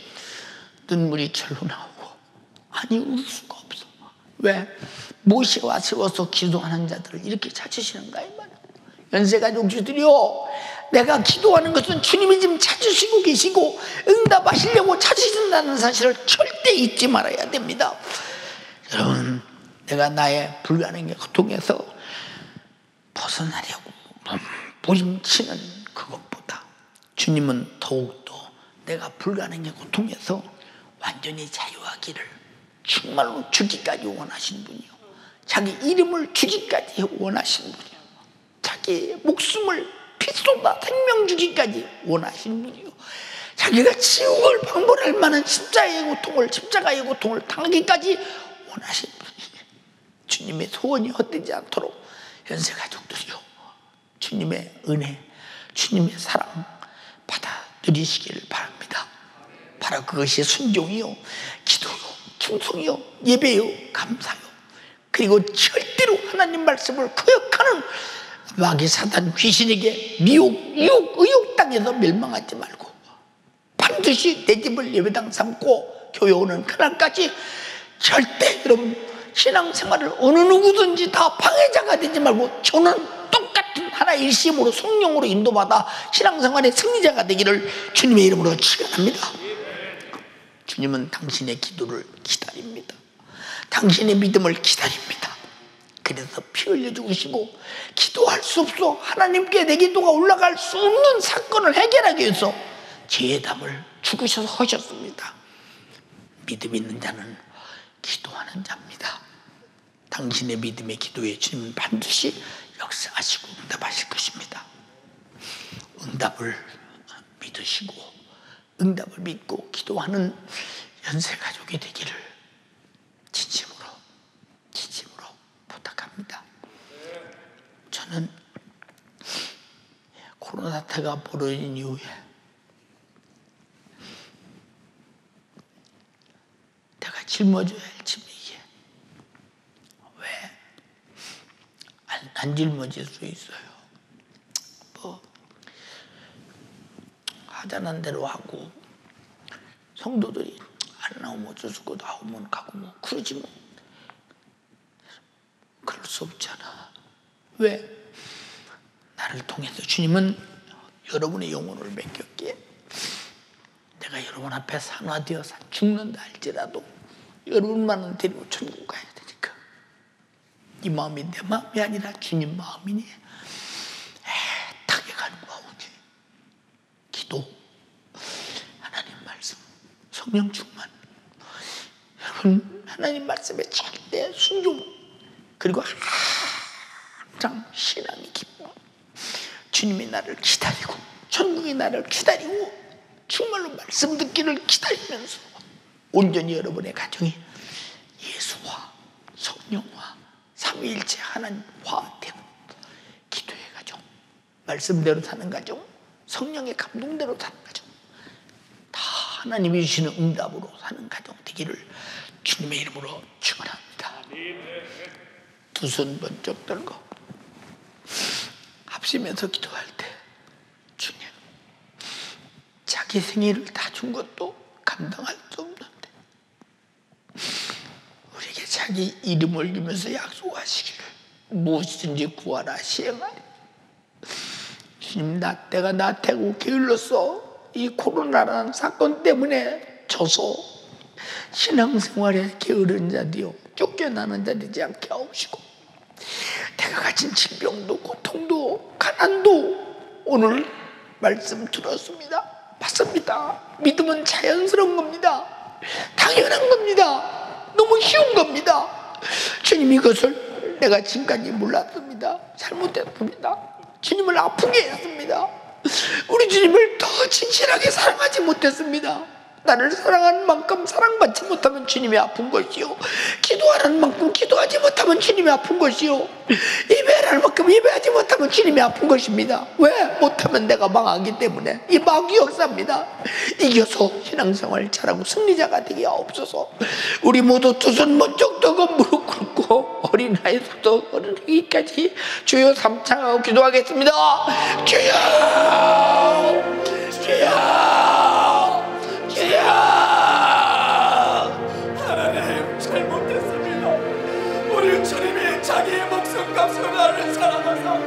눈물이 절로 나오고 아니 울 수가 없어. 왜? 모세와 세워서 기도하는 자들을 이렇게 찾으시는가 이 말이야. 연세가족주들이요, 내가 기도하는 것은 주님이 지금 찾으시고 계시고 응답하시려고 찾으신다는 사실을 절대 잊지 말아야 됩니다. 여러분, 내가 나의 불가능의 고통에서 벗어나려고 부림치는 그것보다 주님은 더욱더 내가 불가능의 고통에서 완전히 자유하기를 정말로 주기까지 원하시는 분이요, 자기 이름을 주기까지 원하시는 분이요, 자기 목숨을 피쏟아 생명 주기까지 원하시는 분이요, 자기가 지옥을 방불할 만한 십자가의 고통을 당하기까지 원하시는 분이요. 주님의 소원이 헛되지 않도록 연세가족들이요, 주님의 은혜, 주님의 사랑 받아들이시기를 바랍니다. 바로 그것이 순종이요, 기도요, 충성이요, 예배요, 감사요, 그리고 절대로 하나님 말씀을 거역하는 마귀 사단 귀신에게 미혹, 유혹, 의혹 땅에서 멸망하지 말고 반드시 내 집을 예배당 삼고 교회 오는 그날까지 절대 여러분 신앙생활을 어느 누구든지 다 방해자가 되지 말고 저는 똑같은 하나의 일심으로 성령으로 인도받아 신앙생활의 승리자가 되기를 주님의 이름으로 축원합니다. 주님은 당신의 기도를 기다립니다. 당신의 믿음을 기다립니다. 그래서 피 흘려 죽으시고 기도할 수 없어 하나님께 내 기도가 올라갈 수 없는 사건을 해결하기 위해서 죄의 담을 죽으셔서 하셨습니다. 믿음 있는 자는 기도하는 자입니다. 당신의 믿음의 기도에 주님은 반드시 역사하시고 응답하실 것입니다. 응답을 믿으시고 응답을 믿고 기도하는 연세가족이 되기를 진심으로 부탁합니다. 저는 코로나 사태가 벌어진 이후에 내가 짊어져야 할 짐이 이게 왜 안 짊어질 수 있어요. 뭐 하자는 대로 하고 성도들이 안 나오면 어쩔 수 없고 나오면 가고 뭐 그러지 뭐. 그럴 수 없잖아. 왜? 나를 통해서 주님은 여러분의 영혼을 맡겼기에 내가 여러분 앞에 산화되어 죽는다 할지라도 여러분만은 데리고 천국 가야 되니까 네 마음이 내 마음이 아니라 주님 마음이니 애타게 간구하오니 기도. 하나님 성령 충만. 여러분, 하나님 말씀에 절대 순종, 그리고 항상 신앙의 기쁨, 주님이 나를 기다리고 천국이 나를 기다리고 정말로 말씀 듣기를 기다리면서 온전히 여러분의 가정이 예수와 성령과 삼위일체 하나님 화합되고 기도의 가정, 말씀대로 사는 가정, 성령의 감동대로 사는 가정, 다 하나님이 주시는 응답으로 사는 가정 되기를 주님의 이름으로 축원합니다. 두 손 번쩍 들고 합심해서 기도할 때, 주님, 자기 생일을 다 준 것도 감당할 수 없는데 우리에게 자기 이름 올리면서 약속하시기를 무엇이든지 구하라 시행하리. 주님, 때가 나태고 게을렀어. 이 코로나라는 사건 때문에 져서 신앙생활에 게으른 자들이요, 쫓겨나는 자 되지 않게 하옵시고, 내가 가진 질병도 고통도 가난도 오늘 말씀 들었습니다. 맞습니다. 믿음은 자연스러운 겁니다. 당연한 겁니다. 너무 쉬운 겁니다. 주님, 이것을 내가 지금까지 몰랐습니다. 잘못했습니다. 주님을 아프게 했습니다. 우리 주님을 더 진실하게 사랑하지 못했습니다. 나를 사랑하는 만큼 사랑받지 못하면 주님이 아픈 것이요, 기도하는 만큼 기도하지 못하면 주님이 아픈 것이요, 예배하는 만큼 예배하지 못하면 주님이 아픈 것입니다. 왜? 못하면 내가 망하기 때문에. 이 마귀 역사입니다. 이겨서 신앙생활 잘하고 승리자가 되게 하옵소서. 우리 모두 두 손 번쩍 들고 무릎 꿇고 어린아이부터 어른이까지 주여 삼창하고 기도하겠습니다. 주여, 주여, 하나님, 잘못했습니다. 우리 주님이 자기의 목숨값으로 나를 사랑하사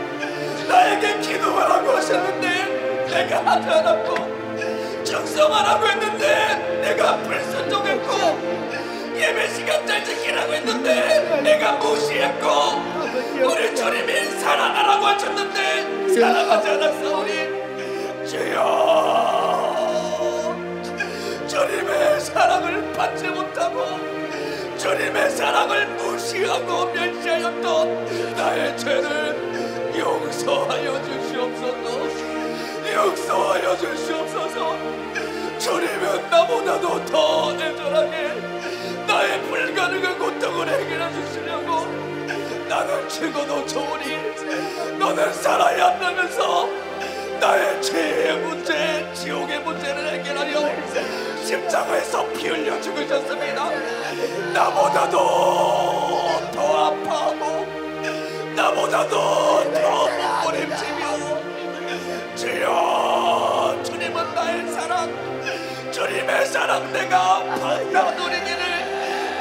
나에게 기도하라고 하셨는데 내가 하지 않았고, 충성하라고 했는데 내가 불순종했고, 예배 시간 잘 지키라고 했는데 내가 무시했고, 우리 주님이 사랑하라고 하셨는데 사랑하지 않았사오니, 주여, 주님의 사랑을 받지 못하고 주님의 사랑을 무시하고 멸시하였던 나의 죄를 용서하여 주시옵소서. 용서하여 주시옵소서. 주님은 나보다도 더 애절하게 나의 불가능한 고통을 해결해 주시려고 나는 죽어도 좋으니 너는 살아야 한다면서 나의 죄의 문제, 지옥의 문제를 해결하려 십자가에서 피 흘려 죽으셨습니다. 나보다도 더 아파하고 나보다도 더 몸부림치며, 주여, 주님은 나의 사랑, 주님의 사랑 내가 받아 누리기를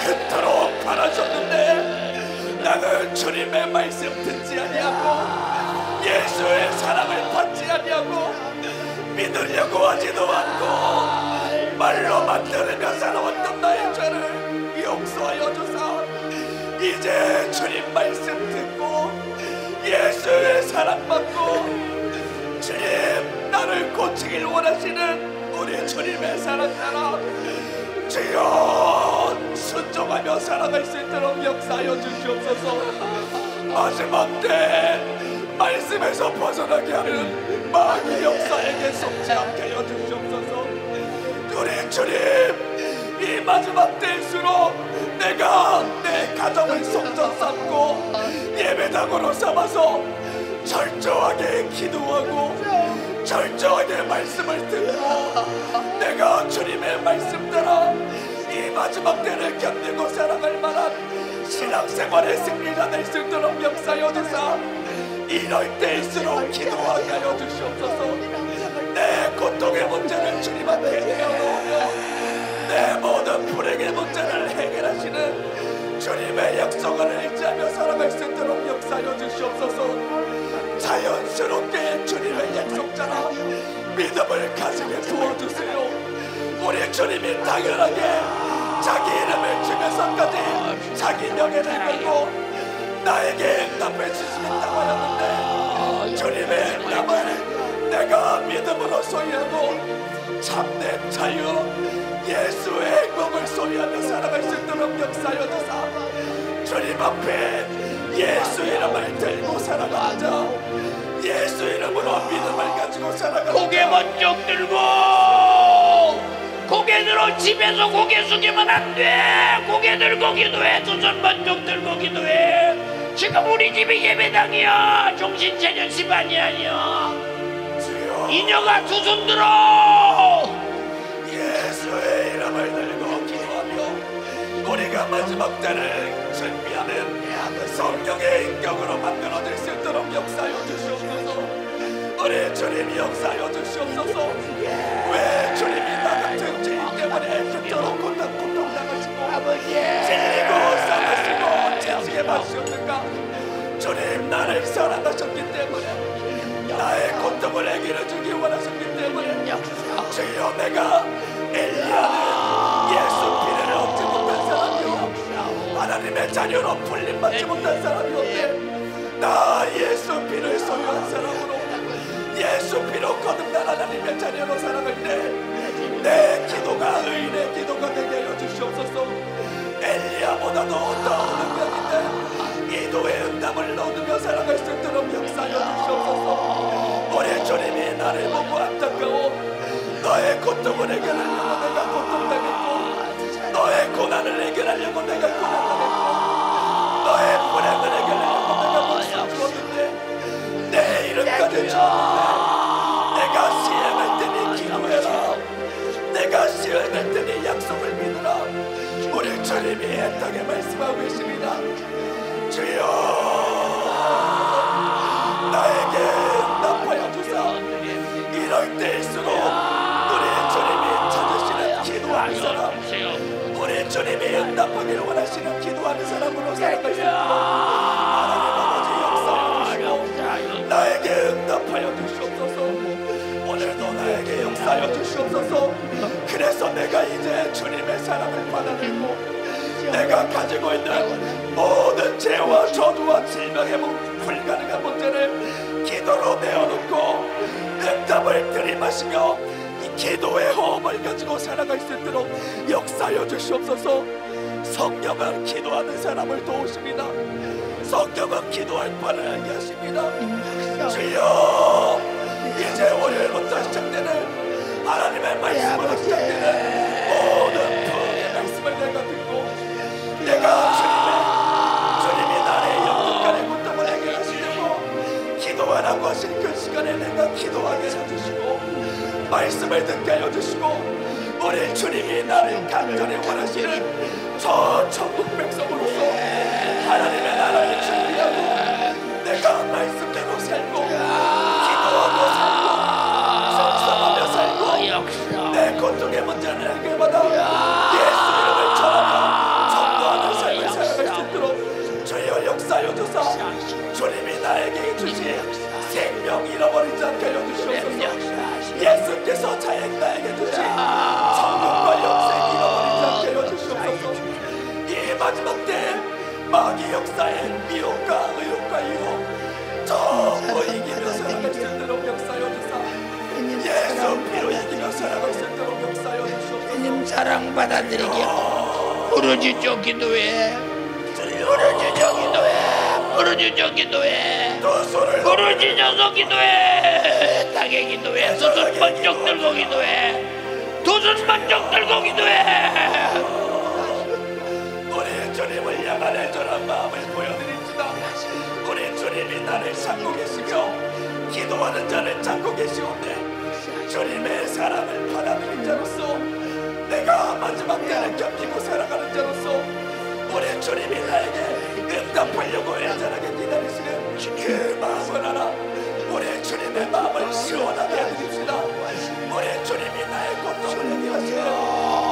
그토록 바라셨는데 나는 주님의 말씀 듣지 아니하고 예수의 사랑을 받지 아니하고 믿으려고 하지도 않고 말로만 들으며 살아왔던 나의 죄를 용서하여 주사 이제 주님 말씀 듣고 예수의 사랑받고 주님 나를 고치길 원하시는 우리 주님의 사랑 따라 주여 순종하며 살아갈 수 있도록 역사하여 주시옵소서. 마지막 때 말씀에서 벗어나게 하는 마귀 역사에게 속지 않게 하여 주시옵소서. 우리 주님, 이 마지막 때일수록 내가 내 가정을 성전 삼고 예배당으로 삼아서 철저하게 기도하고 철저하게 말씀을 듣고 내가 주님의 말씀 따라 이 마지막 때를 견디고 살아갈 만한 신앙생활의 승리가 될 수 있도록 역사하여 주사 이럴 때일수록 기도하게 하여 주시옵소서. 내 고통의 문제를 주님한테 내어놓으며 내 모든 불행의 문제를 해결하시는 주님의 약속을 의지하며 살아갈 수 있도록 역사하여 주시옵소서. 자연스럽게 주님의 약속자라 믿음을 가지게 도와주세요. 우리 주님이 당연하게 자기 이름을 주면서까지 자기 명예를 걸고 나에게 응답해 주시겠다고 하였는데 주님의 응답을 내가 믿음으로 소유하고 참된 자유, 예수의 행복을 소리하며 살아갈 수 있도록 역사여 주사 주님 앞에 예수 이름을 들고 살아가자. 예수 이름으로 믿음을 가지고 살아가자. 고개 번쩍 들고 고개 들어. 집에서 고개 숙이면 안 돼. 고개 들고 기도해. 두 손 번쩍 들고 기도해. 지금 우리 집이 예배당이야. 정신 차려. 집안이 아니야. 주여 인여가 두 손 들어. 예수의 이름을 들고 기도하며 우리가 마지막 때를 준비하는 성령의 인격으로 만들어질 수 있도록 역사여 주시옵소서. 우리 주님이 역사여 주시옵소서. 왜 주님이 나 같은 죄인 때문에 그토록 고통당하시고 찔리고 싸가시고 채찍에 맞으셨는가? 주님 나를 사랑하셨기 때문에 나의 고통을 해결해 주기 원하셨기 때문에 주여 내가 엘리야는 예수 피를 얻지 못한 사람이요 하나님의 자녀로 불림받지 못한 사람이었대. 나 예수 피를 소유한 사람으로 예수 피로 거듭난 하나님의 자녀로 살아갈 때 내 기도가 의인의 기도가 되게 하여 주시옵소서. 엘리야보다도 더 능력인데 기도의 응답을 얻으며 살아갈 수 있도록 역사하여 주시옵소서. 우리 주님이 나를 보고 안타까워 너의 고통을 해결하려고 내가 고통당했고 너의 고난을 해결하려고 내가 고난당했고 너의 불행을 해결하려고 내가 목숨 주었는데 내 이름까지 주었는데 내가 시행할 때니 기도해라. 내가 시행할 때니 약속을 믿으라. 우리 주님이 이 땅에 말씀하고 계십니다. 주여 나에게 응답하여 주사. 이럴 때일수록 우리 주님이 찾으시는 기도하는 사람 우리 주님이 응답하기를 원하시는 기도하는 사람으로 살아갈 수 있도록 하나님 아버지 역사하여 주시고 나에게 응답하여 주시옵소서. 오늘도 나에게 역사하여 주시옵소서. 그래서 내가 이제 주님의 사랑을 받아들고 내가 가지고 있는 모든 죄와 저주와 질병의 불가능한 문제를 기도로 내어놓고 응답을 들이마시며 이 기도의 호흡을 가지고 살아갈 수 있도록 역사하여 주시옵소서. 성령은 기도하는 사람을 도우십니다. 성령은 기도할 바를 알게 하십니다. 주여 이제 월요일부터 시작되는 하나님의 말씀으로 시작되는 모든 부흥의 말씀을 내가 듣고 내가 주님이 나의 영혼간의 고통을 해결하시려고 기도하라고 하신 그 시간에 내가 기도하게 해주시고 말씀을 듣게 해주시고 우리 주님이 나를 간절히 원하시는 저 천국 백성으로서 하나님의 나라를 준비하고 내가 말씀대로 살고 기도하고 살고 성삼하며 살고 내 고통의 문제를 해결받아 예수 이름을 전하며 전도하는 삶을 살아갈 수 있도록 주여 역사하여 주사. 주님이 나에게 주신 생명 잃어버리지 않게 하여 주시옵소서. 예수께서 자행 나에게 주신 천국과 영생 잃어버리지 않게 하여 주시옵소서. 이 마지막 때 마귀 역사의 미혹과 의혹과 유혹 전부 이기며 살아갈 수 있도록 역사하여 주사. 예수 피로 이기며 살아갈 수 있도록 역사하여 주시옵소서. 주님 사랑 받아들이게 부르짖어 기도해. 부르짖어 기도해. 부르짖어 기도해. 부르짖어서 기도해. 땅에 기도해. 두 손 번쩍 들고 기도해. 두 손 번쩍 들고 기도해. 우리 주님을 향한 애절한 마음을 보여드립시다. 우리 주님이 나를 찾고 계시며 기도하는 자를 찾고 계시온데 주님의 사랑을 받아들인 자로서 내가 마지막 때를 견디고 살아가는 자로서 우리 주님이 나에게 응답하려고 애절하게 기다리시는 그 마음을 알아 우리 주님의 마음을 시원하게 해드립시다. 우리 주님이 나의 고통을 해결하시는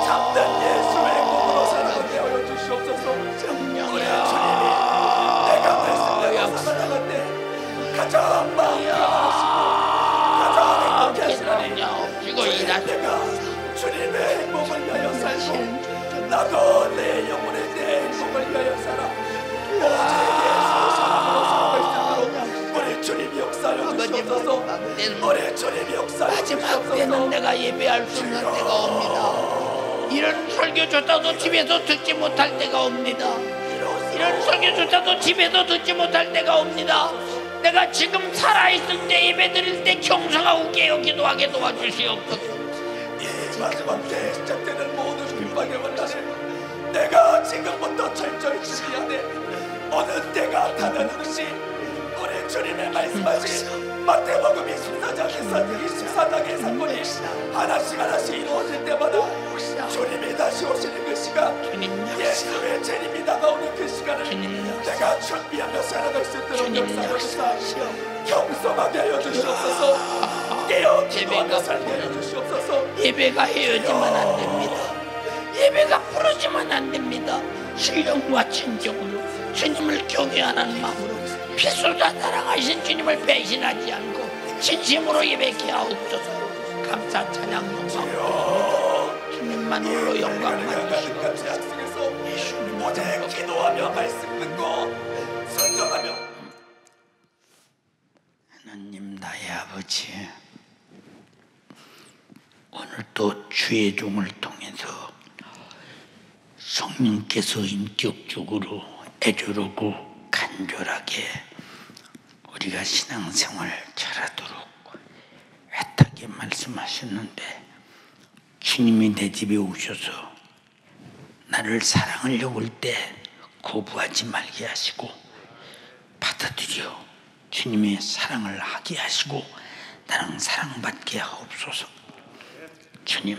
참된 예수의 몸으로 살아가게 하여 주시옵소서. 우리 주님이 내가 말씀대로 살아갈 때 가장 마음 편안하시고 가장 행복해 하시는 내가 주님의 행복을 위하여 살고 나도 내 영혼의 내 행복을 위하여 살아 오직 예수의 사랑으로 살아갈 수 있도록 우리 주님 역사하여 주시옵소서. 우리 주님 역사하여 마지막 때는 주시옵소서. 내가 예배할 수 없는 때가 옵니다. 이런 설교조차도 집에서 듣지 못할 때가 옵니다. 이런 설교조차도 집에서 듣지 못할 때가 옵니다. 내가 지금 살아있을 때 예배 드릴 때 경성하고 깨어 기도하게 도와주시옵소서. 이 마지막 때에 시작되는 모든 핍박의 원한을 내가 지금부터 철저히 준비해야 돼. 어느 때가 타는 것이 우리 주님의 말씀하신 마태복음 24장의 사건이 하나씩 이루어질 때마다 주님이 다시 오시는 그 시간, 예수의 재림이 다가오는 그 시간을 내가 준비하며 살아갈 수 있도록 역사하시옵소서. 경성하게 하여 주시옵소서. 깨어 기도하며 살게 하여 주시옵소서. 예배가 헤어지면 안 됩니다. 예배가 부러지면 안 됩니다. 신령과 진정으로 주님을 경외하는 마음으로 피쏟아 사랑하신 주님을 배신하지 않고 진심으로 예배케 하옵소서. 감사 찬양 영광 주님만 홀로 영광 받으시옵소서. 예수님 오직 기도하며 말씀 듣고 순종하며. 하나님 나의 아버지, 오늘도 주의 종을 통해서 성령께서 인격적으로 애절하고 간절하게 우리가 신앙생활 잘하도록 애타게 말씀하셨는데, 주님이 내 집에 오셔서 나를 사랑하려고 할 때 거부하지 말게 하시고 받아들여 주님의 사랑을 하게 하시고 나는 사랑받게 하옵소서. 주님,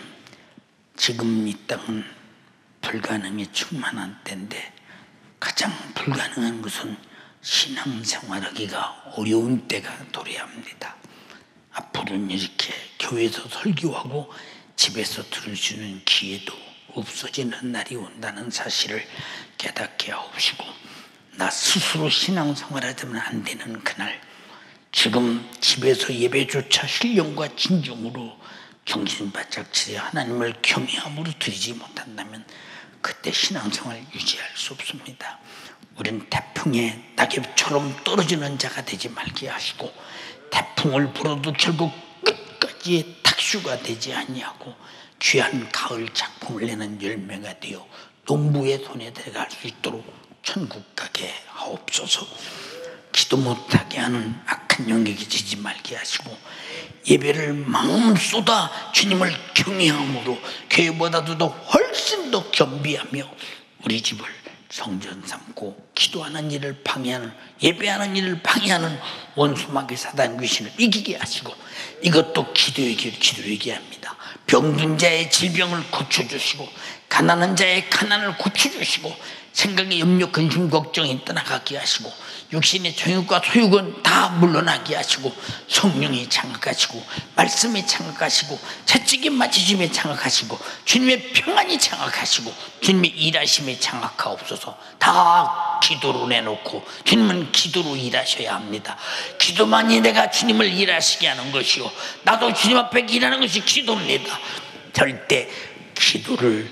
지금 이 땅은 불가능에 충만한 때인데 가장 불가능한 것은 신앙생활하기가 어려운 때가 도래합니다. 앞으로는 이렇게 교회에서 설교하고 집에서 들을 수 있는 기회도 없어지는 날이 온다는 사실을 깨닫게 하옵시고, 나 스스로 신앙생활하자면 안 되는 그날, 지금 집에서 예배조차 신령과 진정으로 정신 바짝 차려 하나님을 경외함으로 드리지 못한다면 그때 신앙생활 유지할 수 없습니다. 우린 태풍에 낙엽처럼 떨어지는 자가 되지 말게 하시고, 태풍을 불어도 결국 끝까지 탁슈가 되지 아니하고 귀한 가을 작품을 내는 열매가 되어 농부의 손에 들어갈 수 있도록 천국 가게 하옵소서. 기도 못하게 하는 악한 영역에 지지 말게 하시고, 예배를 마음 쏟아 주님을 경외함으로 교회보다도 더 훨씬 더 겸비하며 우리 집을 성전 삼고 기도하는 일을 방해하는, 예배하는 일을 방해하는 원수마귀 사단 귀신을 이기게 하시고, 이것도 기도의 기도로 얘기합니다. 병든 자의 질병을 고쳐주시고 가난한 자의 가난을 고쳐주시고 생각의 염려 근심 걱정이 떠나가게 하시고 육신의 정욕과 소욕은 다 물러나게 하시고 성령이 장악하시고 말씀이 장악하시고 채찍이 맞으심에 장악하시고 주님의 평안이 장악하시고 주님의 일하심에 장악하옵소서. 다 기도로 내놓고 주님은 기도로 일하셔야 합니다. 기도만이 내가 주님을 일하시게 하는 것이요 나도 주님 앞에 일하는 것이 기도입니다. 절대 기도를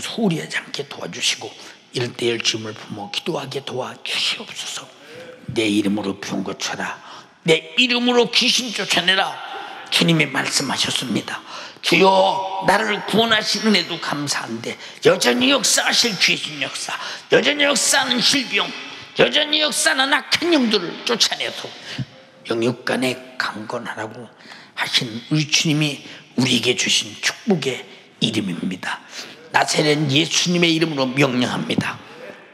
소홀히 하지 않게 도와주시고 이럴 때 열심을 품어 기도하게 도와주시옵소서. 내 이름으로 병 고쳐라, 내 이름으로 귀신 쫓아내라, 주님이 말씀하셨습니다. 주여, 나를 구원하시는 애도 감사한데 여전히 역사하실 귀신 역사, 여전히 역사하는 질병, 여전히 역사하는 악한 영들을 쫓아내서 영육 간에 강건하라고 하신 우리 주님이 우리에게 주신 축복의 이름입니다. 나사렛 예수님의 이름으로 명령합니다.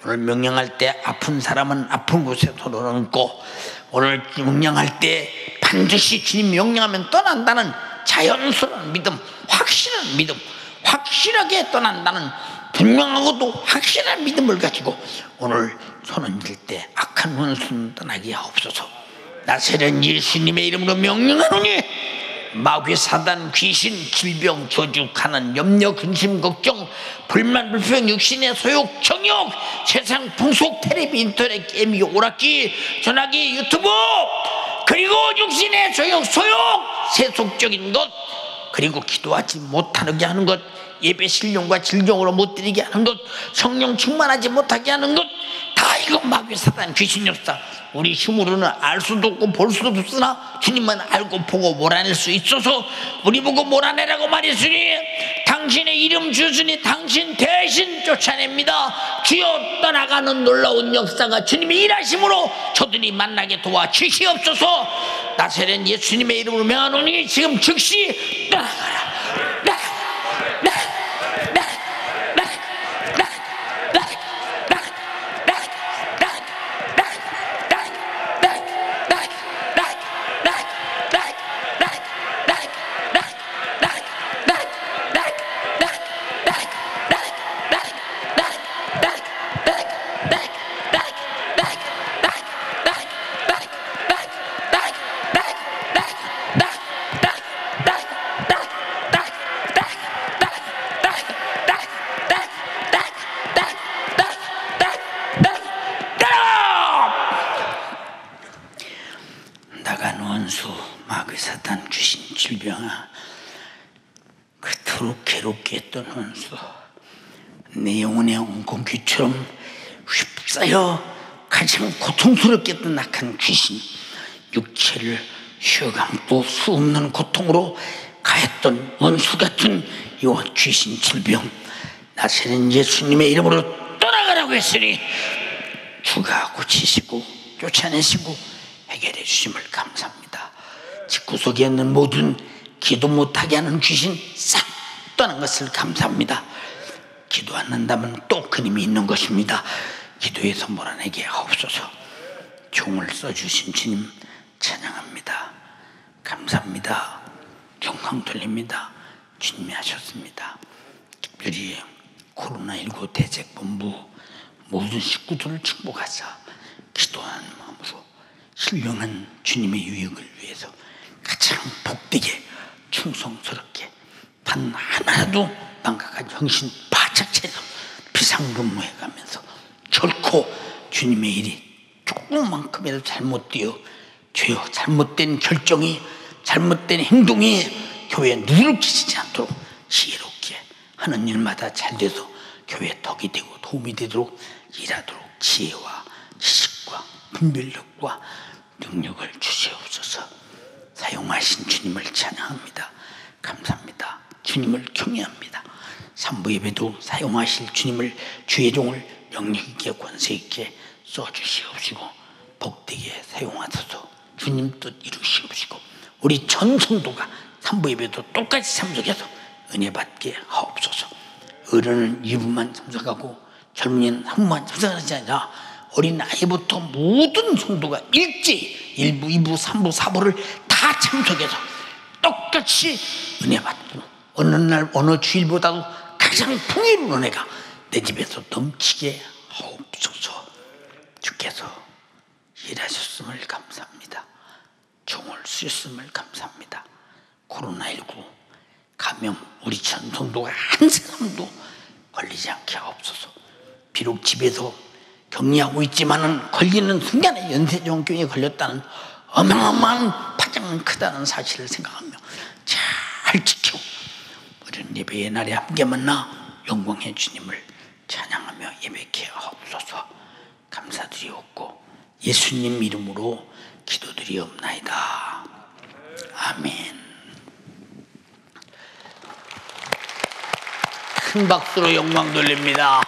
오늘 명령할 때 아픈 사람은 아픈 곳에 손을 얹고, 오늘 명령할 때 반드시 주님 명령하면 떠난다는 자연스러운 믿음, 확실한 믿음, 확실하게 떠난다는 분명하고도 확실한 믿음을 가지고 오늘 손 얹을 때 악한 원수는 떠나게 하옵소서. 나사렛 예수님의 이름으로 명령하노니 마귀 사단 귀신 질병 저주 가난 염려 근심 걱정 불만 불평 육신의 소욕 정욕 세상 풍속 텔레비 인터넷 게임 오락기 전화기 유튜브 그리고 육신의 소욕 세속적인 것 그리고 기도하지 못하게 하는 것 예배 신령과 진정으로 못 드리게 하는 것 성령 충만하지 못하게 하는 것 다 이거 마귀 사단 귀신 역사 우리 힘으로는 알 수도 없고 볼 수도 없으나 주님만 알고 보고 몰아낼 수 있어서 우리 보고 몰아내라고 말했으니 당신 당신의 이름 주시니 당신 대신 쫓아냅니다. 주여 떠나가는 놀라운 역사가 주님이 일하심으로 저들이 만나게 도와주시옵소서. 나사렛 예수님의 이름으로 명하노니 지금 즉시 떠나가라. 나간 원수 마귀 사탄 귀신 질병아, 그토록 괴롭게 했던 원수, 내 영혼의 엉겅퀴처럼 휩싸여 가장 고통스럽게 했던 악한 귀신, 육체를 쉬어감도 수 없는 고통으로 가했던 원수 같은 이 귀신 질병, 나사렛 예수님의 이름으로 떠나가라고 했으니 주가 고치시고 쫓아내시고 해결해 주심을 감사합니다. 집구석에 있는 모든 기도 못하게 하는 귀신 싹 떠난 것을 감사합니다. 기도 않는다면 또 그님이 있는 것입니다. 기도에서 몰아내게 하옵소서. 종을 써주신 주님 찬양합니다. 감사합니다. 영광 돌립니다. 주님이 하셨습니다. 특별히 코로나19 대책본부 모든 식구들을 축복하사 기도하는 마음으로 신령한 주님의 유익을 위해서 가장 복되게 충성스럽게 단 하나라도 망각한 정신 바짝 차려서 비상근무해가면서 결코 주님의 일이 조금만큼이라도 잘못되어 죄요 잘못된 결정이 잘못된 행동이 교회에 누를 끼치지 않도록 지혜롭게 하는 일마다 잘 돼서 교회에 덕이 되고 도움이 되도록 일하도록 지혜와 지식과 분별력과 능력을 주시옵소서. 사용하신 주님을 찬양합니다. 감사합니다. 주님을 경외합니다. 삼부 예배도 사용하실 주님을 주의 종을 영역있게 권세있게 써주시옵시고 복되게 사용하소서. 주님 뜻 이루시옵시고 우리 전 성도가 삼부 예배도 똑같이 참석해서 은혜 받게 하옵소서. 어른은 2부만 참석하고 젊은이는 3부만 참석하지 아니라 어린 아이부터 모든 성도가 일제히 1부, 2부, 3부, 4부를 다 참석해서 똑같이 은혜 받고 어느 날 어느 주일보다도 가장 풍요로운 은혜가 내 집에서 넘치게 하옵소서. 주께서 일하셨음을 감사합니다. 종을 쓰셨음을 감사합니다. 코로나19 감염 우리 전 성도가 한 사람도 걸리지 않게 하옵소서. 비록 집에서 격리하고 있지만은 걸리는 순간에 연쇄종병에 걸렸다는 어마어마한 파장은 크다는 사실을 생각하며 잘 지키고 우리는 예배의 날에 함께 만나 영광의 주님을 찬양하며 예배케 하옵소서. 감사드리옵고 예수님 이름으로 기도드리옵나이다. 아멘. 큰 박수로 영광 돌립니다.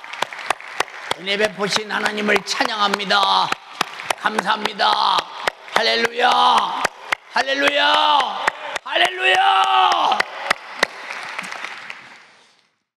은혜 베푸신 하나님을 찬양합니다. 감사합니다. 할렐루야, 할렐루야, 할렐루야.